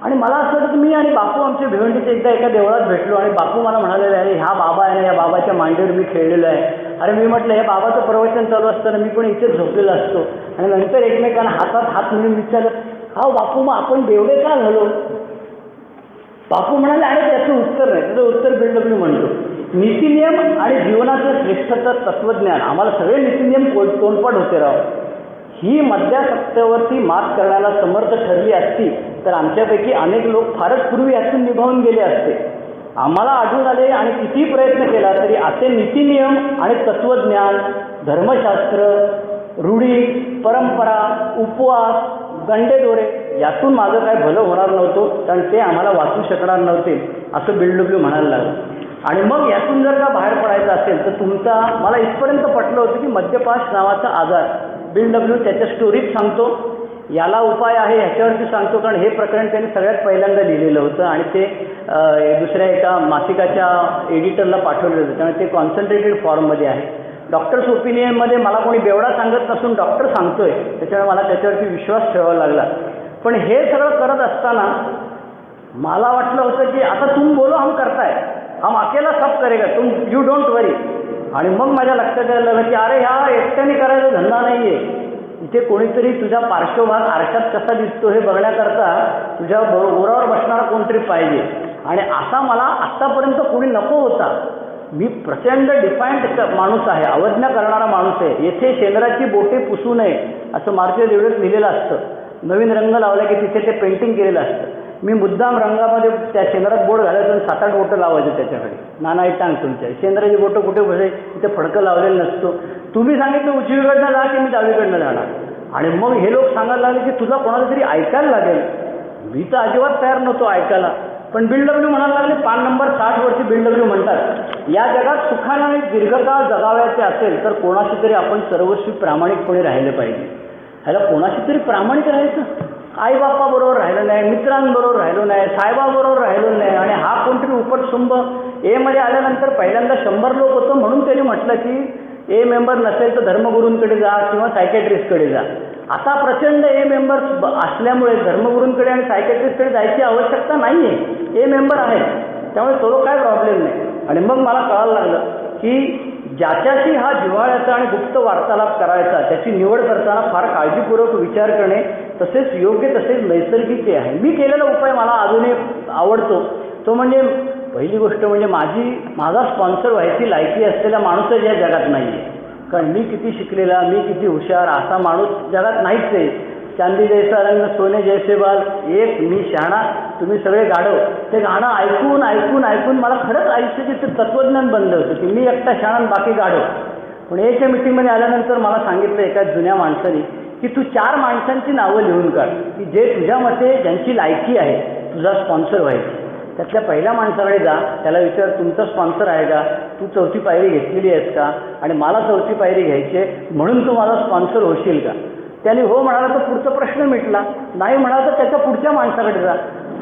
आणि मला असं वाटतं की मी आणि बापू आमच्या भिवंडीचे एकदा एका देवळात भेटलो आणि बापू मला म्हणालेलं आहे, ह्या बाबा आहे ना, या बाबाच्या मांडीवर मी खेळलेलो आहे. अरे मी म्हटलं, हे बाबाचं प्रवचन चालू असताना मी पण इथेच झोपलेला असतो. आणि नंतर एकमेकांना हातात हात म्हणून विचारलं, हा बापू मग आपण बेवडे का झालो? बापू म्हणाले, अरे त्याचं उत्तर नाही, त्याचं उत्तर BLW म्हणतो. नीतिनियम आणि जीवनाचं श्रेष्ठता तत्वज्ञान, आम्हाला सगळे नीतिनियम तोंडपाठ होते राव. ही मद्यासक्तीवरती मात करण्याला समर्थ ठरली असती तर आमच्यापैकी अनेक लोक फारच पूर्वी यातून निभावून गेले असते. आम्हाला आढळून आले आणि किती प्रयत्न केला तरी असे नीतिनियम आणि तत्वज्ञान, धर्मशास्त्र, रूढी, परंपरा, उपवास, गंडेदोरे यातून माझं काय भलं होणार नव्हतं, कारण ते आम्हाला वाचू शकणार नव्हते असं BLW म्हणायला लागलं. आणि मग यातून जर का बाहेर पडायचं असेल तर तुमचा, मला इथपर्यंत पटलं होतं की मद्यपाश नावाचा आजार, BLW त्याच्या स्टोरीत सांगतो, याला उपाय आहे ह्याच्यावरती सांगतो. कारण हे प्रकरण त्यांनी सगळ्यात पहिल्यांदा लिहिलेलं होतं आणि ते दुसऱ्या एका मासिकाच्या एडिटरला पाठवलेलं होतं, त्यामुळे ते कॉन्सन्ट्रेटेड फॉर्ममध्ये आहे. डॉक्टर्स ओपिनियनमध्ये मला कोणी बेवडा सांगत नसून डॉक्टर सांगतोय, त्याच्यामुळे मला त्याच्यावरती विश्वास ठेवावा लागला. पण हे सगळं करत असताना मला वाटलं होतं की आता तुम बोलो हम करताय, हम अकेला सब करेगा, तुम यू डोंट वरी. आणि मग माझ्या लक्षात यायला लागलं की अरे ह्या एकट्याने करायचा धंदा नाही आहे. इथे कोणीतरी तुझा पार्श्वभाग आरशात कसा दिसतो हे बघण्याकरता तुझ्या ओरावर बसणारा कोणतरी पाहिजे. आणि असा मला आत्तापर्यंत कोणी नको होता. मी प्रचंड डिफायंट माणूस आहे, अवज्ञा करणारा माणूस आहे. येथे शेंद्राची बोटे पुसू नये असं मारुती देवळात लिहिलेलं असतं. नवीन रंग लावला की तिथे ते पेंटिंग केलेलं असतं. मी मुद्दाम रंगामध्ये त्या शेंद्रात बोट घालायचं आणि 7-8 बोटं लावायचं त्याच्याकडे. नाना टांग तुमच्या शेंद्राची बोटं कुठे बसाय, तिथे फडकं लावलेलं नसतो. तुम्ही सांगितलं उजवीकडनं जा की मी डावीकडनं जाणार. आणि मग हे लोक सांगायला लागले की तुला कोणाला तरी ऐकायला लागेल. मी तर अजिबात तयार नव्हतो ऐकायला. पण BLW म्हणायला लागले, पान नंबर 60 वरती BLW म्हणतात, या जगात सुखाने आणि दीर्घकाळ जगावयाचे असेल तर कोणाशी तरी आपण सर्वस्वी प्रामाणिकपणे राहिलं पाहिजे. ह्याला कोणाशी तरी प्रामाणिक राहायचं, आईबापाबरोबर राहिलं नाही, मित्रांबरोबर राहिलो नाही, साहेबाबरोबर राहिलो नाही. आणि हा कोणतरी उपटसुंब मध्ये आल्यानंतर पहिल्यांदा 100 लोक होतं म्हणून त्यांनी म्हटलं की ए मेंबर नसेल तर धर्मगुरूंकडे जा किंवा सायकॅट्रिस्टकडे जा. आता प्रचंड ए मेंबर असल्यामुळे धर्मगुरूंकडे आणि सायकॅट्रिस्टकडे जायची आवश्यकता नाही आहे, ए मेंबर आहे, त्यामुळे तो काय प्रॉब्लेम नाही. आणि मग मला कळायला लागलं की ज्याच्याशी हा जिव्हाळ्याचा आणि गुप्त वार्तालाप करायचा त्याची निवड करताना फार काळजीपूर्वक विचार करणे तसेच योग्य तसेच नैसर्गिक आहे. मी केलेला उपाय मला अजूनही आवडतो. तो म्हणजे पहिली गोष्ट म्हणजे माझा स्पॉन्सर व्हायची लायकी असलेला माणूसच या जगात नाही आहे. कारण मी किती शिकलेला, मी किती हुशार असा माणूस जगात नाहीच आहे. चांदी जैसा रंग सोने जैसे बाल, एक मी शहाणा तुम्ही सगळे गाढव. ते गाणं ऐकून ऐकून ऐकून मला खरंच आयुष्याचे तत्वज्ञान बनलं होतं की मी एकटा शहाणा बाकी गाढव. पण एका मिटिंगमध्ये आल्यानंतर मला सांगितलं एका जुन्या माणसाने की तू 4 माणसांची नावं लिहून काढ की जे तुझ्या मते ज्यांची लायकी आहे तुझा स्पॉन्सर व्हायची. त्यातल्या पहिल्या माणसाकडे जा, त्याला विचार तुमचा स्पॉन्सर आहे का, तू 4थी पायरी घेतलेली आहेस का, आणि मला 4थी पायरी घ्यायची आहे म्हणून तू माझा स्पॉन्सर होशील का. त्याने हो म्हणाला तर पुढचा प्रश्न मिटला, नाही म्हणाला तर त्याच्या पुढच्या माणसाकडे जा.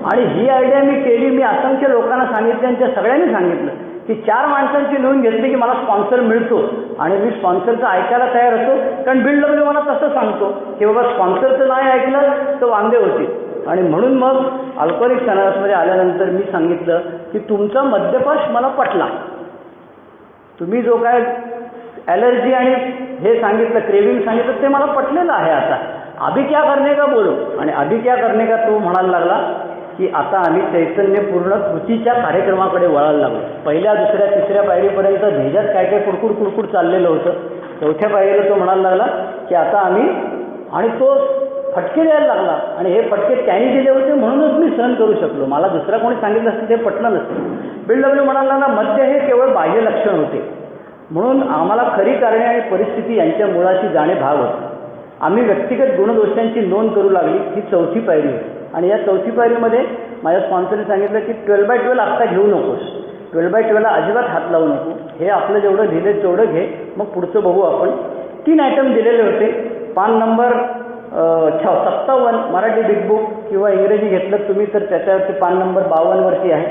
आणि ही आयडिया मी केली. मी असंख्य लोकांना सांगितलं आणि त्या सगळ्यांनी सांगितलं की 4 माणसांची लिहून घेतली की मला स्पॉन्सर मिळतो आणि मी स्पॉन्सरचं ऐकायला तयार होतो. कारण BLW मला तसं सांगतो की बाबा स्पॉन्सरचं नाही ऐकलं तर वांदे होतील. आणि म्हणून मग अल्कोहोलिक्स अनॉनिमसमध्ये आल्यानंतर मी सांगितलं की तुमचा मद्यपाश मला पटला, तुम्ही जो काय ॲलर्जी आणि हे सांगितलं, क्रेविंग सांगितलं ते मला पटलेलं आहे. आता अभी क्या करणे का बोलो. आणि अभी क्या करणे का तो म्हणायला लागला की आता आम्ही चैतन्यपूर्ण कृतीच्या कार्यक्रमाकडे वळायला लागलो. पहिल्या, दुसऱ्या, तिसऱ्या पायरीपर्यंत भेजात काय काय कुडकुड चाललेलं होतं. 4थ्या पायरीला तो म्हणायला लागला की आता आम्ही, आणि तो फटके द्यायला लागला. आणि हे फटके त्यांनी दिले होते म्हणूनच मी सहन करू शकलो, मला दुसरा कोणी सांगितलं असतं ते पटलं नसतं. BLW म्हणाला लागला मद्य हे केवळ बाह्य लक्षण होते, म्हणून आम्हाला खरी कारणे आणि परिस्थिती यांच्या मुळाशी जाणे भाग होते. आम्ही व्यक्तिगत गुणदोषांची नोंद करू लागली. ही 4थी पायरी होती. आणि या 4थी पायरीमध्ये माझ्या स्पॉन्सरने सांगितलं की 12x12 आत्ता घेऊ नकोस, 12x12ला अजिबात हात लावू नको, हे आपलं जेवढं लिहिलं तेवढं घे, मग पुढचं बघू आपण. 3 आयटम दिलेले होते. पान नंबर 57 मराठी बिग बुक किंवा इंग्रजी घेतलं तुम्ही तर त्याच्यावरती पान नंबर 52वरती आहे.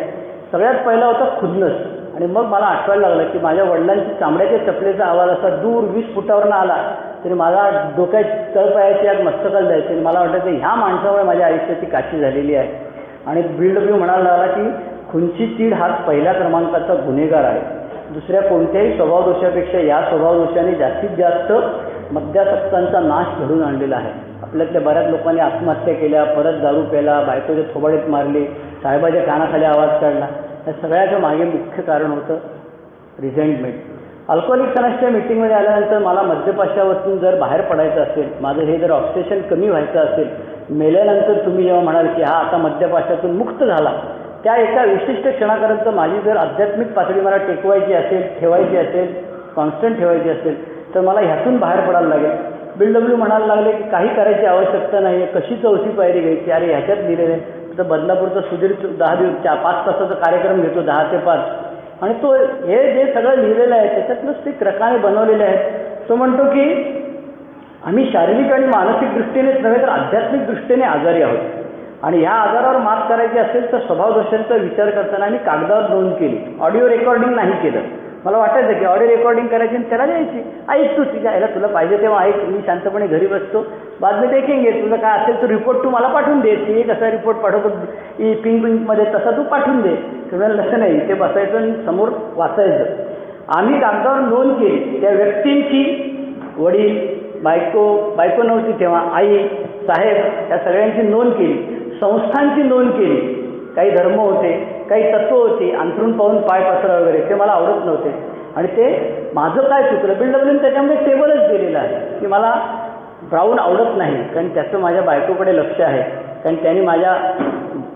सगळ्यात पहिला होता खुन्नस. आणि मग मला आठवायला लागलं की माझ्या वडिलांची चामड्याच्या चपलेचा आवाज असा दूर 20 फुटावरनं आला तरी मला डोक्यात तळपायाची आग मस्तकाला जायची. आणि मला वाटायचं ह्या माणसामुळे माझ्या आयुष्याची काशी झालेली आहे. आणि BW म्हणायला लागला की खुंची चीड हाच पहिल्या क्रमांकाचा गुन्हेगार आहे. दुसऱ्या कोणत्याही स्वभावदोषापेक्षा या स्वभावदोषाने जास्तीत जास्त मद्यासक्तांचा नाश घडून आणलेला आहे. आपल्यातल्या बऱ्याच लोकांनी आत्महत्या केल्या, परत दारू प्यायला, बायकोच्या थोबाडीत मारले, साहेबाच्या कानाखाली आवाज काढला. या सगळ्याच्या मागे मुख्य कारण होतं रिझेंटमेंट. अल्कोहोलिक अनॉनिमसच्या मीटिंगमध्ये आल्यानंतर मला मद्यपाशावरून जर बाहेर पडायचं असेल, माझं हे जर ऑब्सेशन कमी व्हायचं असेल, मेल्यानंतर तुम्ही जेव्हा म्हणाल की हा आता मद्यपाशातून मुक्त झाला, त्या एका विशिष्ट क्षणापर्यंत माझी जर आध्यात्मिक पातळी मला टेकवायची असेल, ठेवायची असेल, कॉन्स्टंट ठेवायची असेल तर मला ह्यातून बाहेर पडायला लागेल. BW म्हणायला लागले की काही करायची आवश्यकता नाही आहे, कशी 4थी पायरी घ्यायची. अरे ह्याच्यात लिहिलेलं आहे. तर बदलापूरचा सुधीर 5 तासाचा कार्यक्रम घेतो 10 ते 5 आणि तो हे जे सगळं लिहिलेलं आहे त्याच्यातनंच ते क्रकाने बनवलेले आहेत. तो म्हणतो की आम्ही शारीरिक आणि मानसिक दृष्टीनेच नव्हे तर आध्यात्मिक दृष्टीने आजारी आहोत आणि ह्या आजारावर मात करायची असेल तर स्वभावदोषांचा विचार करताना आम्ही कागदावर नोंद केली, ऑडिओ रेकॉर्डिंग नाही केलं. मला वाटायचं की ऑडिओ रेकॉर्डिंग करायची आणि त्याला द्यायची, ऐक तू तिच्या याला तुला पाहिजे तेव्हा ऐक, मी शांतपणे घरी बसतो, बाद में देखेंगे, तुझं काय असेल तो रिपोर्ट तू मला पाठवून दे, ती कसा रिपोर्ट पाठवतो पिंकमध्ये तसा तू पाठवून दे. तुम्हाला लक्ष नाही, इथे बसायचं आणि समोर वाचायचं. आम्ही कागदावर नोंद केली त्या व्यक्तींची, वडील, बायको नव्हती तेव्हा, आई, साहेब, या सगळ्यांची नोंद केली. संस्थांची नोंद केली. काही धर्म होते, काही तत्व होती, अंथरून पाहून पाय पसरा वगैरे, ते मला आवडत नव्हते. आणि ते माझं काय चुकलं, BW त्याच्यामध्ये टेबलच दिलेलं आहे की मला ब्राऊन आवडत नाही कारण त्याचं माझ्या बायकोकडे लक्ष आहे. कारण त्यांनी माझ्या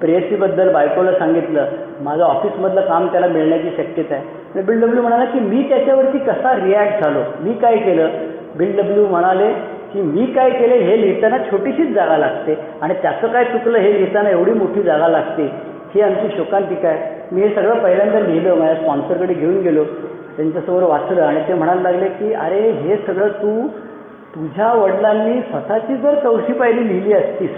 प्रेयसीबद्दल बायकोला सांगितलं, माझं ऑफिसमधलं काम त्याला मिळण्याची शक्यता आहे. आणि BW म्हणाला की मी त्याच्यावरती कसा रिॲक्ट झालो, मी काय केलं. BW म्हणाले की मी काय केले हे लिहिताना छोटीशीच जागा लागते आणि त्याचं काय चुकलं हे लिहिताना एवढी मोठी जागा लागते, ही आमची शोकांतिका आहे. मी हे सगळं पहिल्यांदा लिहिलं, माझ्या स्पॉन्सरकडे घेऊन गेलो, त्यांच्यासमोर वाचलं आणि ते म्हणायला लागले की अरे हे सगळं तुझ्या वडिलांनी स्वतःची जर 4थी पायरी लिहिली असतीस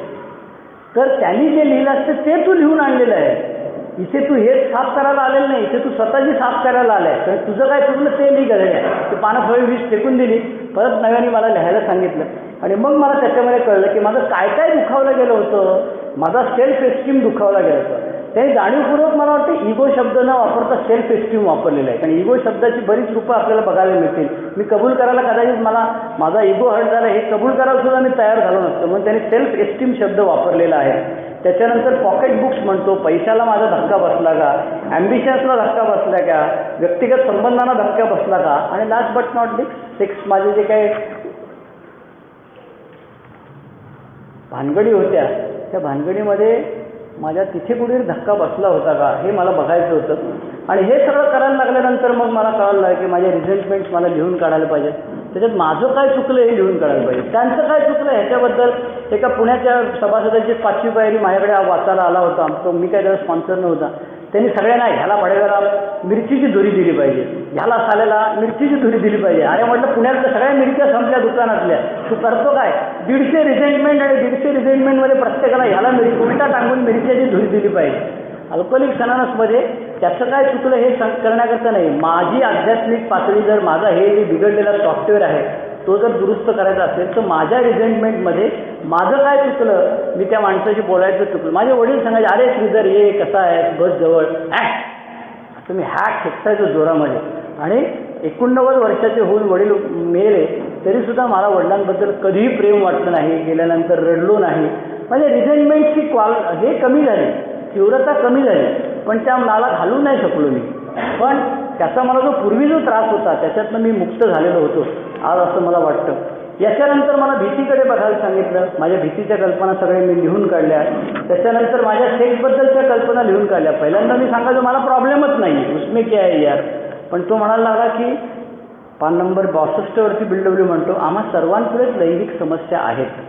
तर त्यांनी जे लिहिलं असतं ते तू लिहून आणलेलं आहे. इथे तू हेच साफ करायला आलेलं नाही, इथे तू स्वतःची साफ करायला आलाय. तर तुझं काय चुकलं ते लिहि आहे. ते पानं 20 फेकून दिली, परत नव्याने मला लिहायला सांगितलं. आणि मग मला त्याच्यामध्ये कळलं की माझं काय काय दुखावलं गेलं होतं, माझा सेल्फ एस्टीम दुखावला गेला होता. त्यांनी जाणीवपूर्वक मला वाटतं इगो शब्द न वापरता सेल्फ एस्टीम वापरलेला आहे. कारण इगो शब्दाची बरीच रूपं आपल्याला बघायला मिळतील. मी कबूल करायला कदाचित मला माझा इगो हर्ट झाला हे कबूल करायला सुद्धा मी तयार झालो नसतो, म्हणून त्यांनी सेल्फ एस्टीम शब्द वापरलेला आहे. त्याच्यानंतर पॉकेट बुक्स म्हणतो, पैशाला माझा धक्का बसला का, ॲम्बिशन्सला धक्का बसला का, व्यक्तिगत संबंधांना धक्का बसला का, आणि last but not list sex, माझे जे काही भानगडी होत्या त्या भानगडीमध्ये माझ्या तिथे कुठे धक्का बसला होता का हे मला बघायचं होतं. आणि हे सगळं करायला लागल्यानंतर मग मला कळलं की माझे रिझल्टमेंट्स मला लिहून काढायला पाहिजे, त्याच्यात माझं काय चुकलं हे लिहून काढायला पाहिजे, त्यांचं काय चुकलं ह्याच्याबद्दल. एका पुण्याच्या सभासदाची 5वी पायरी माझ्याकडे वाचायला आला होता, तो मी काय त्याला स्पॉन्सर नव्हता. त्यांनी सगळ्यांना ह्याला भाडेकरला मिरचीची धुरी दिली पाहिजे, ह्याला साल्याला मिरचीची धुरी दिली पाहिजे. अरे म्हटलं पुण्यात तर सगळ्या मिरच्या संपल्या दुकानातल्या, तू करतो काय. 150 रिझेंटमेंट आणि 150 रिझेंटमेंटमध्ये प्रत्येकाला ह्याला उलटा टांगून मिरच्याची धुरी दिली पाहिजे. अल्कोहोलिक अनॉनिमसमध्ये त्याचं काय चुकलं हे करण्याकरता नाही, माझी आध्यात्मिक पातळी जर माझा हे जे बिघडलेला सॉफ्टवेअर आहे तो जर दुरुस्त करायचा असेल तर माझ्या रिझेंटमेंटमध्ये माझं काय चुकलं, मी त्या माणसाशी बोलायचं चुकलं. माझे वडील सांगायचे, अरे श्रीधर ये कसा आहे, बस जवळ, तुम्ही हॅक खेचायचं जोरामध्ये. आणि 89 वर्षाचे होऊन वडील मेले तरीसुद्धा मला वडिलांबद्दल कधीही प्रेम वाटलं नाही, गेल्यानंतर रडलो नाही. माझ्या रिझेंटमेंटची हे कमी झाली, तीव्रता कमी झाली, पण त्या मला घालू नाही शकलो मी. पण त्याचा मला पूर्वी जो त्रास होता त्याच्यातनं मी मुक्त झालेलो होतो आज असं मला वाटतं. याच्यानंतर मला भीतीकडे बघायला सांगितलं, माझ्या भीतीच्या कल्पना सगळ्या मी लिहून काढल्या. त्याच्यानंतर माझ्या सेक्सबद्दलच्या कल्पना लिहून काढल्या. पहिल्यांदा मी सांगायचो मला प्रॉब्लेमच नाही, उसमे क्या आहे यार. पण तो म्हणायला लागला की पान नंबर 62 वरती BW म्हणतो, आम्हा सर्वांपुढेच लैंगिक समस्या आहेत,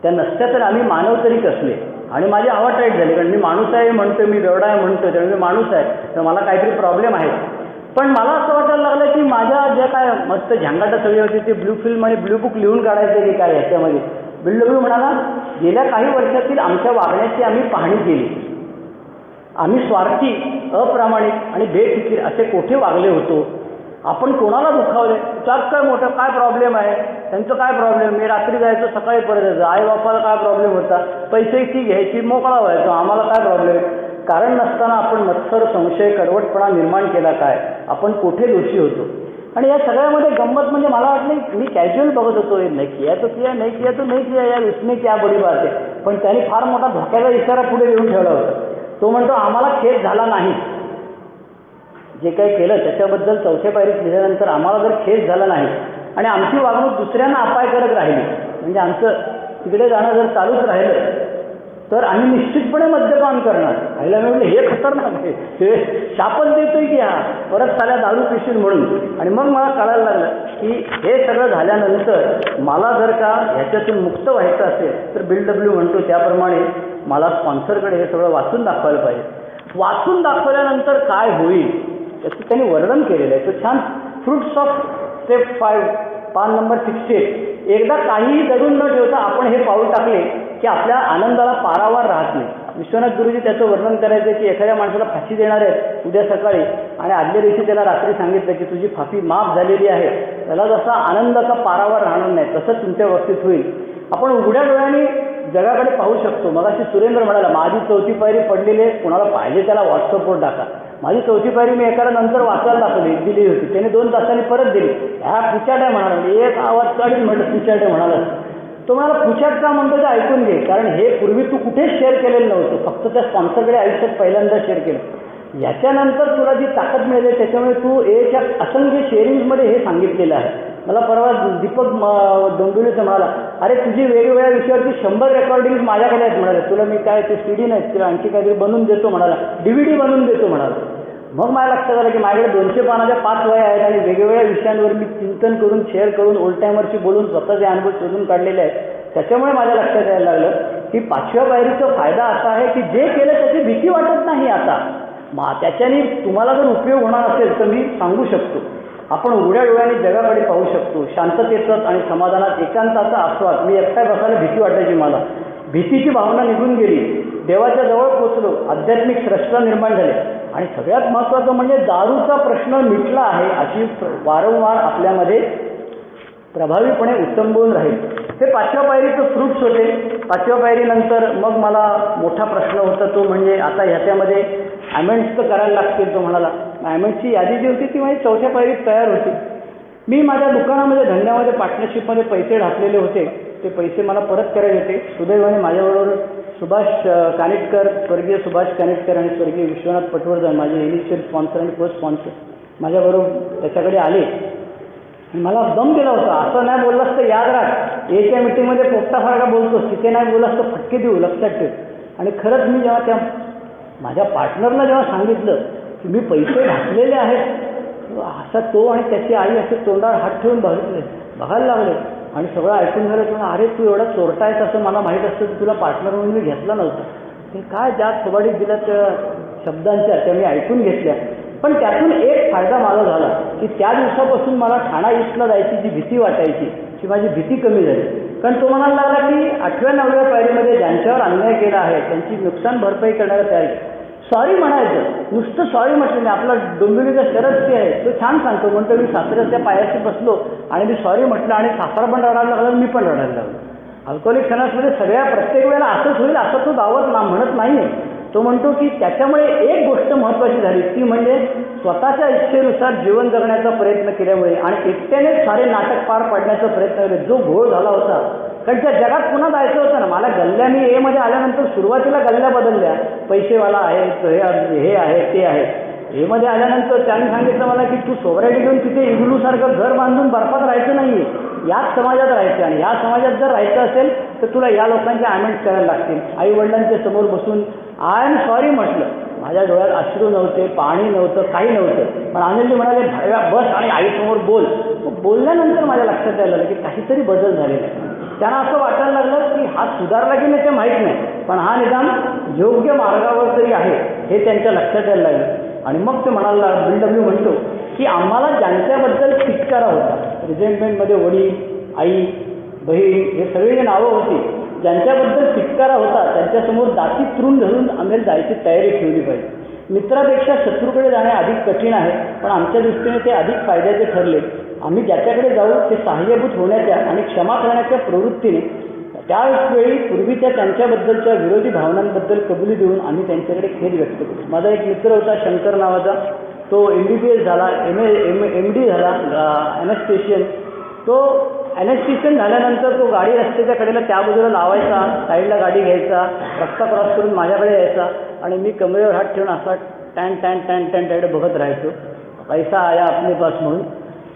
त्या नसत्या तर आम्ही मानव तरी कसले. आणि माझी हवा टाईट झाली, कारण मी माणूस आहे म्हणतो, मी बेवडा आहे म्हणतो, त्यामुळे मी माणूस आहे, तर मला काहीतरी प्रॉब्लेम आहे. पण मला असं वाटायला लागलं की माझ्या जे काय मस्त झंगाटा सगळी होती ते ब्लू फिल्म आणि ब्लू बुक लिहून काढायचं की काय ह्याच्यामध्ये. बिल्डब्ल्यू म्हणाला, गेल्या काही वर्षातील आमच्या वागण्याची आम्ही पाहणी केली. आम्ही स्वार्थी, अप्रामाणिक आणि बेफिकीर असे कोठे वागले होतो? आपण कोणाला दुखावले? त्यात काय मोठं काय प्रॉब्लेम आहे? त्यांचं काय प्रॉब्लेम? मी रात्री जायचो, सकाळी परत यायचो. आई बापाला काय प्रॉब्लेम होता? पैशाची घ्यायची, मोकळा व्हायचो, आम्हाला काय प्रॉब्लेम? कारण नसताना आपण मत्सर, संशय, कडवटपणा निर्माण केला काय? आपण कोठे दोषी होतो? आणि या सगळ्यामध्ये गंमत म्हणजे मला वाटलं, मी कॅज्युअल बघत होतो, नाही किया तो किया, नाही किया तो नाही किया, यार उसने क्या बडी बात आहे. पण त्यांनी फार मोठा धोक्याचा इशारा पुढे देऊन ठेवला होता. तो म्हणतो, आम्हाला खेद झाला नाही. जे काही केलं त्याच्याबद्दल चौथ्या पायरीत लिहिल्यानंतर आम्हाला जर खेद झाला नाही आणि आमची वागणूक दुसऱ्यांना अपायकारक राहिली, म्हणजे आमचं तिकडे जाणं जर चालूच राहिलं, तर आम्ही निश्चितपणे मद्यपान करणार. आईला मी म्हणलं, हे खतरनाक आहे, हे शापच देतोय की हा परत साऱ्या दारू पिशील म्हणून. आणि मग मला कळायला लागलं की हे सगळं झाल्यानंतर मला जर का ह्याच्यातून मुक्त व्हायचं असेल तर बिल्डब्ल्यू म्हणतो त्याप्रमाणे मला स्पॉन्सरकडे हे सगळं वाचून दाखवायला पाहिजे. वाचून दाखवल्यानंतर काय होईल त्याचं त्यांनी वर्णन केलेलं आहे. तो छान, फ्रुट्स ऑफ स्टेप 5 पान नंबर 68. एकदा काहीही दडून न ठेवता आपण हे पाऊल टाकले की आपल्या आनंदाला पारावार राहत नाही. विश्वनाथ गुरुजी त्याचं वर्णन करायचं की एखाद्या माणसाला फाशी देणार आहे उद्या सकाळी आणि आदल्या दिवशी त्याला रात्री सांगितलं की तुझी फाशी माफ झालेली आहे, त्याला जसा आनंदाचा पारावार राहणार नाही तसंच तुमच्या बाबतीत होईल. आपण उघड्या डोळ्यांनी जगाकडे पाहू शकतो. मगाशी सुरेंद्र म्हणाला, माझी चौथी पायरी पडलेली आहे, कुणाला पाहिजे त्याला व्हॉट्सअपवर टाका. माझी चौथी पायरी मी एखादा नंतर वाचायला दाखवली, दिली होती, त्याने 2 तासांनी परत दिली. ह्या पुचाट्या म्हणाला, म्हणजे एक आवाज काढील म्हटलं पुचाट्या म्हणाला. तो म्हणाला, पुचाट का म्हणतो ते ऐकून घे, कारण हे पूर्वी तू कुठेच शेअर केलेलं नव्हतं, फक्त त्या स्पॉन्सरकडे आयुष्यात पहिल्यांदा शेअर केलं. याच्यानंतर तुला जी ताकद मिळते त्याच्यामुळे तू एच्या असंख्य शेअरिंगमध्ये हे सांगितलेलं आहे. मला परवा दीपक डोंबिवलीचं म्हणाला, अरे तुझी वेगवेगळ्या विषयावरती 100 रेकॉर्डिंग माझ्याकडे आहेत म्हणाले, तुला मी काय ते CD नाहीत किंवा आणखी काहीतरी बनवून देतो म्हणाला, DVD बनवून देतो म्हणाला. मग मला लक्षात आलं की माझ्याकडे 200 पानाच्या 5 वह्या आहेत आणि वेगवेगळ्या विषयांवर मी चिंतन करून, शेअर करून, ओल्ड टायमरशी बोलून स्वतःचे अनुभव शोधून काढलेले आहेत. त्याच्यामुळे माझ्या लक्षात यायला लागलं की 5व्या पायरीचा फायदा असा आहे की जे केलं त्याची भीती वाटत नाही आता. त्याच्याने तुम्हाला जर उपयोग होणार असेल तर मी सांगू शकतो, आपण उघड्या डोळ्याने जगाकडे पाहू शकतो. शांततेचाच आणि समाधानात एकांताचा आस्वाद. मी एकटा बसायला भीती वाटायची मला, भीतीची भावना निघून गेली, देवाच्या जवळ पोचलो, आध्यात्मिक स्रष्टा निर्माण झाले आणि सगळ्यात महत्त्वाचं म्हणजे दारूचा प्रश्न मिटला आहे अशी वारंवार आपल्यामध्ये प्रभावीपणे उत्तंबून राहील. हे 5व्या पायरीचं फ्रुट्स होते. 5व्या पायरीनंतर मग मला मोठा प्रश्न होता, तो म्हणजे आता ह्याच्यामध्ये ॲमेंट्स तर करायला लागतील. तो म्हणाला, ॲमेंट्सची यादी जी होती ती माझी 4थ्या पायरीत तयार होती. मी माझ्या दुकानामध्ये, धंद्यामध्ये, पार्टनरशिपमध्ये पैसे घातलेले होते, ते पैसे मला परत करायचे होते. सुदैवाने माझ्याबरोबर सुभाष कानिटकर, स्वर्गीय सुभाष कानिटकर आणि स्वर्गीय विश्वनाथ पटवर्धन, माझे इनिशियल स्पॉन्सर आणि को स्पॉन्सर, माझ्याबरोबर त्याच्याकडे आले. मला दम दिला होता. असं नाही बोललास तर याद राख, एच्या मिटिंगमध्ये पोपटा फारका बोलतोस, तिथे नाही बोललास तर फटके देऊ, लक्षात ठेव. आणि खरंच मी जेव्हा त्या माझ्या पार्टनरला जेव्हा सांगितलं की मी पैसे घातलेले आहेत, असा तो आणि त्याची आई असे तोंडावर हात ठेवून बघायला लागले आणि सगळं ऐकून झालं. म्हणून अरे तू एवढा चोरटा आहेस असं मला माहीत असतं की तुला पार्टनर म्हणून मी घेतला नव्हता. ते काय ज्या थोबाडीत दिल्या त्या शब्दांच्या त्या मी ऐकून घेतल्या. पण त्यातून एक फायदा मला झाला की त्या दिवसापासून मला ठाणा ईस्टला जायची जी भीती वाटायची ती माझी भीती कमी झाली. कारण तो म्हणायला लागला की 8व्या 9व्या पायरीमध्ये ज्यांच्यावर अन्याय केला आहे त्यांची नुकसान भरपाई करणाऱ्या तयारी. सॉरी म्हणायचं, नुसतं सॉरी म्हटलं नाही. आपला डोंबिवलीचा शरद ते आहे, तो छान सांगतो. म्हणतो मी सासऱ्याच्या पायाशी बसलो आणि मी सॉरी म्हटलं आणि सासरा पण रडायला लागला, मी पण रडायला लागलो. अल्कोहोलिक सणासमध्ये सगळ्या प्रत्येक वेळेला असंच होईल असं तो दावत म्हणत नाही आहे. तो म्हणतो की त्याच्यामुळे एक गोष्ट महत्त्वाची झाली, ती म्हणजे स्वतःच्या इच्छेनुसार जीवन जगण्याचा प्रयत्न केल्यामुळे आणि एकट्यानेच सारे नाटक पार पाडण्याचा प्रयत्न केला. जो घोळ झाला होता, कारण त्या जगात पुन्हा जायचं होतं ना मला. गल्ल्या मी एमध्ये आल्यानंतर सुरुवातीला गल्ल्या बदलल्या, पैसेवाला आहे, हे आहे, ते आहे. एमध्ये आल्यानंतर त्यांनी सांगितलं मला की तू सोसायटी घेऊन तिथे इग्लूसारखं घर बांधून बर्फात राहायचं नाही, याच समाजात राहायचं. आणि या समाजात जर राहायचं असेल तर तुला या लोकांच्या ॲमेंट्स करायला लागतील. आई वडिलांच्या समोर बसून आय एम सॉरी म्हटलं. माझ्या डोळ्यात अश्रू नव्हते, पाणी नव्हतं, काही नव्हतं. पण अनिलजी म्हणाले बस आणि आईसमोर बोल. बोलल्यानंतर माझ्या लक्षात यायला लागलं की काहीतरी बदल झालेला आहे. त्यांना असं वाटायला लागलं की हा सुधारला की नाही ते माहीत नाही, पण हा निदान योग्य मार्गावर तरी आहे हे त्यांच्या लक्षात यायला लागलं. आणि मग ते म्हणाला, BW म्हणतो की आम्हाला ज्यांच्याबद्दल तिटकारा होता, रिजेंटमेंटमध्ये वडील, आई, बहीण हे सगळे जे नावं होती, ज्यांच्याबद्दल तिटकारा होता त्यांच्यासमोर दाती तृण धरून आम्ही जायची तयारी ठेवली पाहिजे. मित्रापेक्षा शत्रूकडे जाणे अधिक कठीण आहे, पण आमच्या दृष्टीने ते अधिक फायद्याचे ठरले. आम्ही ज्याच्याकडे जाऊ ते सहाय्यभूत होण्याच्या आणि क्षमा करण्याच्या प्रवृत्तीने त्यावेळी पूर्वीच्या त्यांच्याबद्दलच्या विरोधी भावनांबद्दल कबुली देऊन आम्ही त्यांच्याकडे खेद व्यक्त करू. माझा एक मित्र होता शंकर नावाचा, तो MBBS झाला, MD झाला, ॲनेस्थेशियन. तो ॲनेस्थेशियन झाल्यानंतर तो गाडी रस्त्याच्या कडेला त्या बाजूला लावायचा, साईडला गाडी घ्यायचा, रस्ता क्रॉस करून माझ्याकडे यायचा आणि मी कमरेवर हात ठेवून असा टॅन टॅन टॅन टॅन त्याकडे बघत राहायचो, पैसा आया आपले पास म्हणून.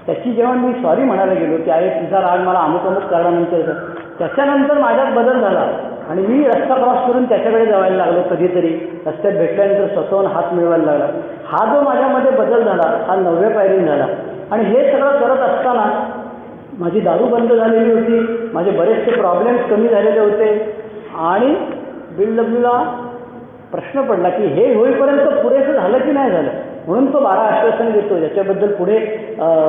त्याची जेव्हा मी सॉरी म्हणायला गेलो की अरे तुझा राग मला अमुक अमुक कारणानंतर, त्याच्यानंतर माझ्यात बदल झाला आणि मी रस्ता क्रॉस करून त्याच्याकडे जायला लागलो. कधीतरी रस्त्यात भेटल्यानंतर स्वतःहून हात मिळवायला लागला. हा जो माझ्यामध्ये बदल झाला हा 9व्या पायरीने झाला. आणि हे सगळं करत असताना माझी दारू बंद झालेली होती, माझे बरेचसे प्रॉब्लेम्स कमी झालेले होते. आणि BWला प्रश्न पडला की हे होईपर्यंत पुरेसं झालं की नाही झालं, म्हणून तो 12 आश्वासन देतो, ज्याच्याबद्दल पुढे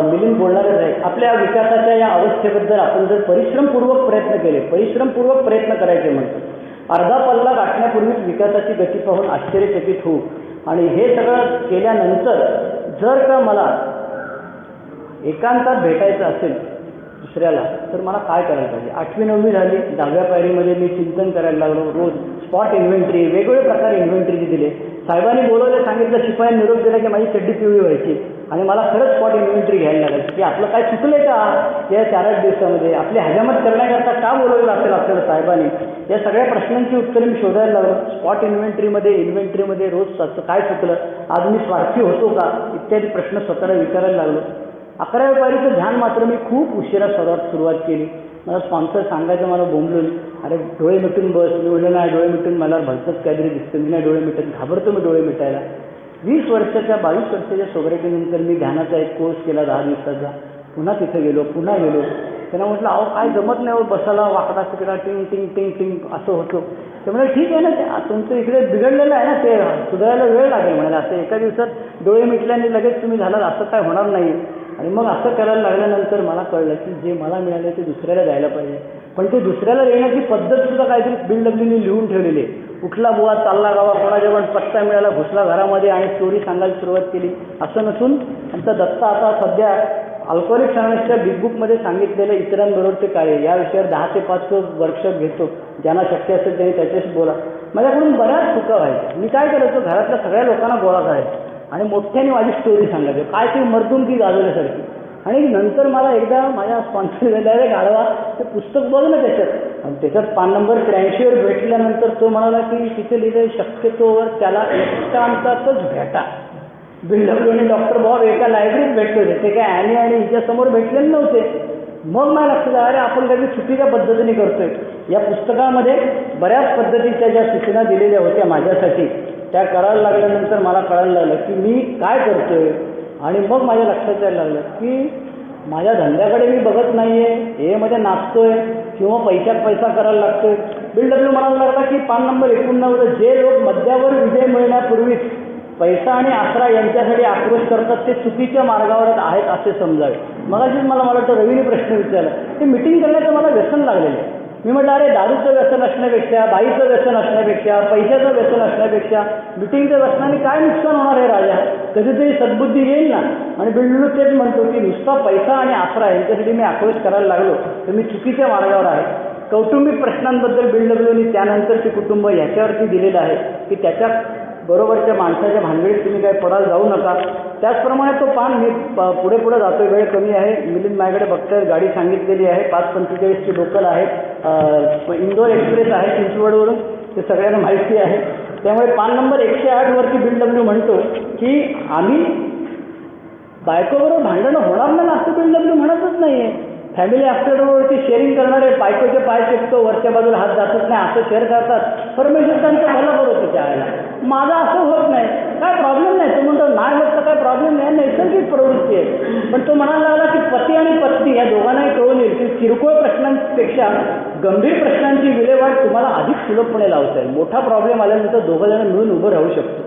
मिलिंद बोलणारच आहे. आपल्या विकासाच्या या अवस्थेबद्दल आपण जर परिश्रमपूर्वक प्रयत्न केले, परिश्रमपूर्वक प्रयत्न करायचे म्हणतो, अर्धा पल्ला गाठण्यापूर्वीच विकासाची गती पाहून आश्चर्यचकित होऊ. आणि हे सगळं केल्यानंतर जर का मला एकांतात भेटायचं असेल दुसऱ्याला तर मला काय करायला पाहिजे. 8वी 9वी झाली, 10व्या पायरीमध्ये मी चिंतन करायला लागलो. रोज स्पॉट इन्व्हेंटरी, वेगवेगळे प्रकारे इन्व्हेंटरी दिले. साहेबांनी बोलवलं, सांगितलं, शिपाई निरोप दिला की माझी चड्डी पिवळी व्हायची आणि मला खरंच स्पॉट इन्व्हेंटरी घ्यायला लागायची की आपलं काय चुकलंय का या 4-8 दिवसामध्ये, आपली हजामत करण्याकरता का बोलवलेलं असेल आपल्याला साहेबांनी. या सगळ्या प्रश्नांची उत्तरे मी शोधायला लागलो. स्पॉट इन्व्हेंटरीमध्ये रोज काय चुकलं, आज मी स्वार्थी होतो का, इत्यादी प्रश्न स्वतःला विचारायला लागलो. 11व्या पायरीचं ध्यान मात्र मी खूप उशिरा सुरुवात केली. मला स्पॉन्सर सांगायचं, मला बोंबलून, अरे डोळे मिटून बस. मी बोललं नाही, डोळे मिटून मला भलतंच काहीतरी दिसतं, मी नाही डोळे मिटत, घाबरतो मी डोळे मिटायला. 22 वर्षाच्या सोबऱ्याटीनंतर मी ध्यानाचा एक कोर्स केला 10 दिवसाचा. पुन्हा तिथे गेलो. त्यांना म्हटलं अहो काय जमत नाही हो बसायला, वाकडा तिकडा टिंग टिंग टिंग टिंग असं होतं. ते म्हणजे ठीक आहे ना, ते तुमचं इकडे बिघडलेलं आहे ना, ते सुधारायला वेळ लागेल म्हणाला. असं एका दिवसात डोळे मिटल्याने लगेच तुम्ही झालात असं काय होणार नाही. आणि मग असं करायला लागल्यानंतर मला कळलं की जे मला मिळाले ते दुसऱ्याला द्यायला पाहिजे, पण ते दुसऱ्याला देण्याची पद्धतसुद्धा काहीतरी BWने लिहून ठेवलेली आहे. उठला बुवा, चालला गावा, कोणाच्या पण पत्ता मिळाला, घुसला घरामध्ये आणि स्टोरी सांगायला सुरुवात केली. असं नसून आमचा दत्ता आता सध्या अल्कोहोलिक अनॉनिमसच्या बिग बुकमध्ये सांगितलेलं इतरांबरोबरचे कार्य या विषयावर 10 ते 5 वर्कशॉप घेतो. ज्यांना शक्य असेल त्यांनी त्याच्याशी बोला. माझ्याकडून बऱ्याच चुका व्हायच्या. मी काय करायचो, घरातल्या सगळ्या लोकांना गोळा करायचो आणि मोठ्याने माझी स्टोरी सांगायची, काय ती मर्दुमकी गाजवल्यासारखी. आणि नंतर मला एकदा माझ्या स्पॉन्सर झालेल्या गाढवा ते पुस्तक बघ ना त्याच्यात पान नंबर 83वर भेटल्यानंतर तो म्हणाला की तिथे लिहिलं शक्यतोवर त्याला एकांतातच भेटा. BWने डॉक्टर बॉब एका लायब्ररीत भेटले होते, ते काय ॲनी आणि हिच्यासमोर भेटलेले नव्हते. मग मला लक्षात आलं, अरे आपण काही चुकीच्या पद्धतीने करतोय. या पुस्तकामध्ये बऱ्याच पद्धतीच्या ज्या सूचना दिलेल्या होत्या माझ्यासाठी त्या करायला लागल्यानंतर मला कळायला लागलं की मी काय करतोय. आणि मग माझ्या लक्षात यायला लागलं की माझ्या धंद्याकडे मी बघत नाही आहे, एमध्ये नाचतोय किंवा पैशात पैसा करायला लागतोय. BW म्हणायला लागला की पान नंबर 89 जे लोक मद्यावर विजय मिळण्यापूर्वीच पैसा आणि आसरा यांच्यासाठी आक्रोश करतात ते चुकीच्या मार्गावर आहेत असे समजावे. मगाशीच मला वाटतं रवीने प्रश्न विचारला, ते मिटिंग करण्याचं मला व्यसन लागलेलं आहे. मी म्हटलं अरे दारूचं व्यसन असण्यापेक्षा, बाईचं व्यसन असण्यापेक्षा, पैशाचं व्यसन असण्यापेक्षा मिटिंगच्या व्यसनाने काय नुकसान होणार आहे राजा, कधीतरी सद्बुद्धी येईल ना. आणि BW तेच म्हणतो की नुसता पैसा आणि आसरा यांच्यासाठी मी आक्रोश करायला लागलो तर मी चुकीच्या मार्गावर आहे. कौटुंबिक प्रश्नांबद्दल BWने त्यानंतरचे कुटुंब ह्याच्यावरती दिलेलं आहे की त्याच्या बरोबरच्या माणसाच्या भानगडीत तुम्ही काय पडायला जाऊ नका. त्याचप्रमाणे तो पान मी पुढे जातोय, वेळ कमी आहे. मिलिंद माझ्याकडे बघतोय, गाडी सांगितलेली आहे 5:45ची लोकल आहे, इंदोर एक्सप्रेस आहे चिंचवडवरून, ते सगळ्यांना माहिती आहे. त्यामुळे पान नंबर 108 वरती BW म्हणतो की आम्ही बायकोबरोबर भांडणं होणार नाही असं BW म्हणतच नाही आहे. फॅमिली आफ्टरवरती शेअरिंग करणारे बायकोचे पाय टेकतो, वरच्या बाजूला हात जातच नाही असं शेअर करतात. परमेश्वर त्यांचं भलं बरोबर त्याच्या आयला, माझं असं होत नाही, काय प्रॉब्लेम नाही. तो म्हणतो नाही होत तर काय प्रॉब्लेम नाही, नैसर्गिक प्रवृत्ती आहे. पण तो म्हणायला लागला की पती आणि पत्नी या दोघांनाही कळून येईल की किरकोळ प्रश्नांपेक्षा गंभीर प्रश्नांची विल्हेवाट तुम्हाला अधिक सुलभपणे लावता येईल. मोठा प्रॉब्लेम आल्यानंतर दोघं जण मिळून उभं राहू शकतो.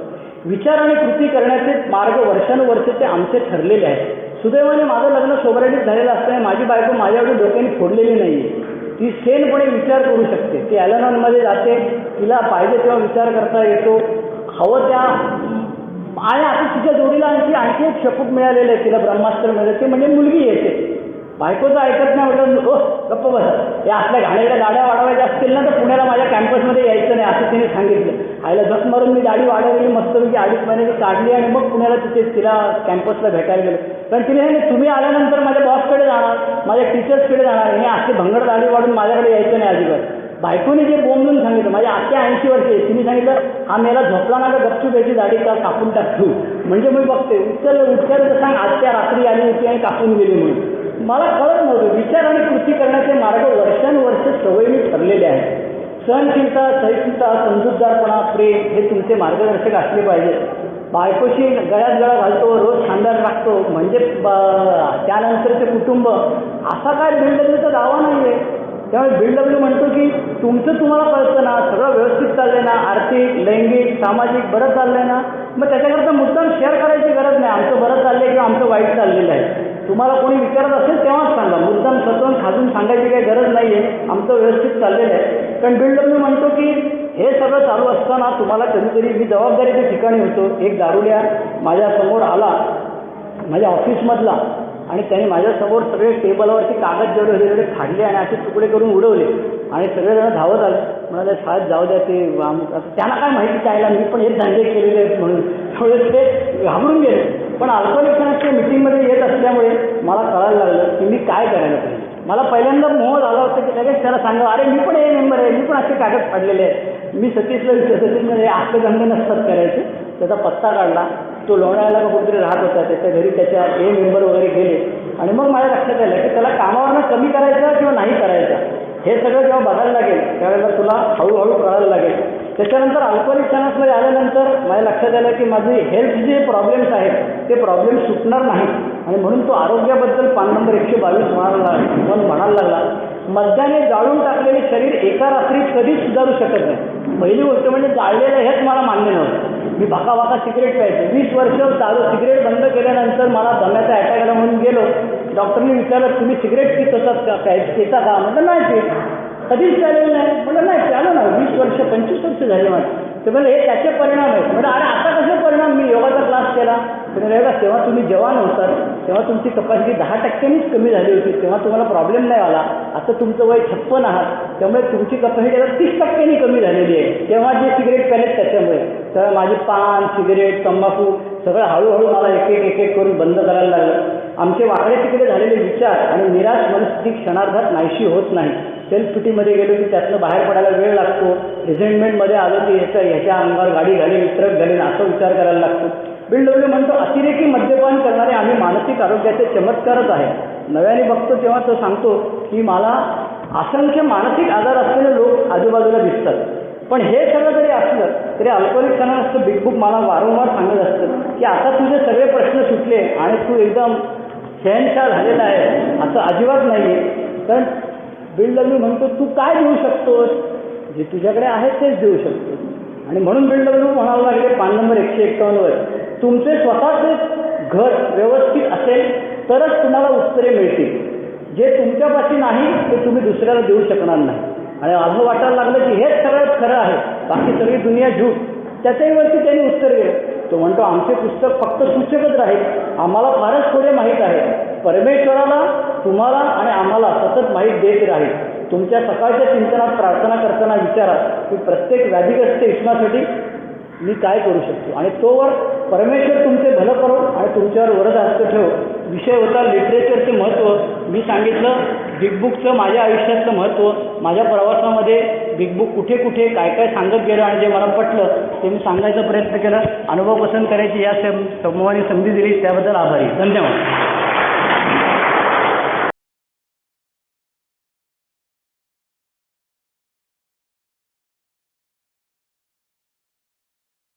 विचार आणि कृती करण्याचे मार्ग वर्षानुवर्षे ते आमचे ठरलेले आहेत. सुदैवाने माझं लग्न सोबराटीत झालेलं असल्याने माझी बायको माझ्याकडे डोक्याने फोडलेली नाही आहे. ती सेनपणे विचार करू शकते. ती ॲलॉनॉनमध्ये जाते, तिला पाहिजे तेव्हा विचार करता येतो, हवं त्या. आणि आता तिच्या जोडीला आणखी एक शपूट मिळालेलं आहे, तिला ब्रह्मास्त्र मिळालं, ते म्हणजे मुलगी येते. बायकोचं ऐकत नाही, म्हटलं हो गप्प बसा, या आपल्या घाणेरड्या दाढ्या वाढवायच्या असतील ना तर पुण्याला माझ्या कॅम्पसमध्ये यायचं नाही असं तिने सांगितलं. आईला जख मारून मी दाढी वाढवली, मस्तपैकी 2.5 महिन्याची काढली आणि मग पुण्याला तिला कॅम्पसला भेटायला गेलो. कारण तिने हे तुम्ही आल्यानंतर माझ्या बॉसकडे जाणार, माझ्या टीचर्सकडे जाणार, हे असे भंगड दाढी वाढून माझ्याकडे यायचं नाही अजिबात. बायकोने जे बोंबलून सांगितलं, माझ्या आत्या 80 वर्षे, तिने सांगितलं हा मेला झोपला ना तर गपचूप याची दाढी का कापून टाकतो. म्हणजे मी बघते उचल तर सांग आत्या रात्री आली होती आणि कापून गेली म्हणून. मला कळत नव्हतं. विचार आणि कृती करण्याचे मार्ग वर्षानुवर्ष सवयीने ठरलेले आहेत. सहनशीलता, सहिष्णुता, समजूतदारपणा, प्रेम हे तुमचे मार्गदर्शक असले पाहिजे. बायकोशी गळ्यात गळा घालतो, रोज खांद्यात टाकतो म्हणजे त्यानंतरचे कुटुंब असा काय बिल्डब्ल्यूचा दावा नाही आहे. त्यामुळे बिल्डब्ल्यू म्हणतो की तुमचं तुम्हाला कळतं ना, सगळं व्यवस्थित चाललंय ना, आर्थिक, लैंगिक, सामाजिक बरं चाललंय ना, मग त्याच्याकरता मुद्दाम शेअर करायची गरज नाही. आमचं बरं चाललंय किंवा आमचं वाईट चाललेलं आहे. तुम्हाला कोणी विचारत असेल तेव्हाच सांगा. मुद्दाम सतवून खाजून सांगायची काही गरज नाही आहे, आमचं व्यवस्थित चाललेलं आहे. कारण बिल्डब्ल्यू म्हणतो की हे सगळं चालू असताना तुम्हाला कधीतरी, मी जबाबदारीच्या ठिकाणी होतो, एक दारुड्या माझ्यासमोर आला माझ्या ऑफिसमधला आणि त्याने माझ्यासमोर सगळे टेबलवरती कागद जेवढे होते तेवढे फाडले आणि असे तुकडे करून उडवले आणि सगळेजण धावत आले. म्हणाले शाळेत जाऊ द्या, ते त्यांना काय माहिती द्यायला, मी पण हेच धंदे केलेले आहेत म्हणून. त्यामुळे ते घाबरून गेले. पण अल्पलेखनाच्या मिटिंगमध्ये येत असल्यामुळे मला कळायला लागलं की मी काय करायला पाहिजे. मला पहिल्यांदा मोह झाला होता की लगेच त्याला सांगा अरे मी पण हे मेंबर आहे, मी पण असे कागद फाडलेले आहेत. मी सतीशला सतीशमध्ये असले धंदे नसतात करायचे. त्याचा पत्ता काढला. तो लोणावळ्याला कुठेतरी राहत होता, त्याच्या घरी त्याच्या हे मेंबर वगैरे गेले आणि मग माझ्या लक्षात आलं की त्याला कामावरनं कमी करायचं किंवा नाही करायचं हे सगळं जेव्हा बघायला लागेल त्यावेळेला तुला हळूहळू कळायला लागेल. त्याच्यानंतर अल्कोहोलिक चॅनल्समध्ये आल्यानंतर माझ्या लक्षात आलं की माझे हेल्थ जे प्रॉब्लेम्स आहेत ते प्रॉब्लेम सुटणार नाहीत आणि म्हणून तो आरोग्याबद्दल पान नंबर 122 म्हणायला लागला. मद्याने जाळून टाकलेले शरीर एका रात्रीत कधीच सुधारू शकत नाही. पहिली गोष्ट म्हणजे जाळलेलं हेच मला मान्य नव्हतं. मी भाका सिगरेट प्यायचे. 20 वर्ष दारू सिगरेट बंद केल्यानंतर मला दम्याचा अटॅक आला म्हणून गेलो. डॉक्टरने विचारलं तुम्ही सिगरेट पित होतात का, पिता का? म्हटलं नाही पित. कधीच प्यालेलं नाही. म्हटलं नाही प्यालो ना, 20 वर्ष 25 वर्ष झाले माझे. ते म्हणजे हे त्याचे परिणाम आहेत. म्हणजे अरे आता कसे परिणाम, मी योगाचा क्लास केला. तेव्हा तुम्ही जवान होतात तेव्हा तुमची कपॅसिटी 10%नीच कमी झाली होती, तेव्हा तुम्हाला प्रॉब्लेम नाही आला. आता तुमचं वय 56 आहात, त्यामुळे तुमची कपॅसिटी आता 30%नी कमी झालेली आहे. तेव्हा जे सिगरेट प्यालेत त्याच्यामुळे. तर माझी पान, सिगरेट, तंबाखू सगळं हळूहळू मला एक एक करून बंद करायला लागलं. आमचे वाकडे तिकडे झालेले विचार आणि निराश मनस्थिती क्षणार्धात नाहीशी होत नाही. सेल्फ पिटीमध्ये गेलो की त्यातनं बाहेर पडायला वेळ लागतो. रिझेंटमेंटमध्ये आलो की ह्याच्या अंगावर गाडी घालीन, ट्रक घालीन असा विचार करायला लागतो. बिल्डब्ल्यू म्हणतो अतिरेकी मद्यपान करणारे आम्ही मानसिक आरोग्याचे चमत्कारच आहे. नव्याने बघतो तेव्हा तो सांगतो की मला असंख्य मानसिक आजार असलेले लोक आजूबाजूला दिसतात. पण हे सगळं जरी असलं तरी अल्कोहोलिक चॅनल्सचं बिग बुक मला वारंवार सांगत असतं की आता तुझे सगळे प्रश्न सुटले आणि तू एकदम शहनशाह झालेला आहे असं अजिबात नाही आहे. कारण बिल्डब्ल्यू म्हणतो तू काय देऊ शकतोस, जे तुझ्याकडे आहे तेच देऊ शकतोस. आणि म्हणून बिल्डब्ल्यू म्हणावं लागले पान नंबर 151 तुमचे स्वतःचे घर व्यवस्थित असेल तरच तुम्हाला उत्तरे मिळतील. जे तुमच्यापाशी नाही ते तुम्ही दुसऱ्याला देऊ शकणार नाही. आणि असं वाटायला लागलं की हेच सगळं खरं आहे, बाकी सगळी दुनिया झूट. त्याच्याही वरती त्यांनी उत्तर दिलं. तो म्हणतो आमचे पुस्तक फक्त सूचकच राहील, आम्हाला फारच थोडे माहीत आहे. परमेश्वराला तुम्हाला आणि आम्हाला सतत माहीत देत राहील. तुमच्या सकाळच्या चिंतनात प्रार्थना करताना विचारा की प्रत्येक व्याधिग्रस्त इष्णासाठी मी काय करू शकतो आणि तोवर परमेश्वर तुमचे भलं करो आणि तुमच्यावर वरद हस्त ठेव. विषय होता लिटरेचरचे महत्त्व. मी सांगितलं बिग बुकचं माझ्या आयुष्यातलं महत्त्व. माझ्या प्रवासामध्ये बिग बुक कुठे कुठे काय काय सांगत गेलं आणि जे मला पटलं ते मी सांगायचा प्रयत्न केला. अनुभव पसंत करायची या समूहाने संधी दिली त्याबद्दल आभारी. धन्यवाद.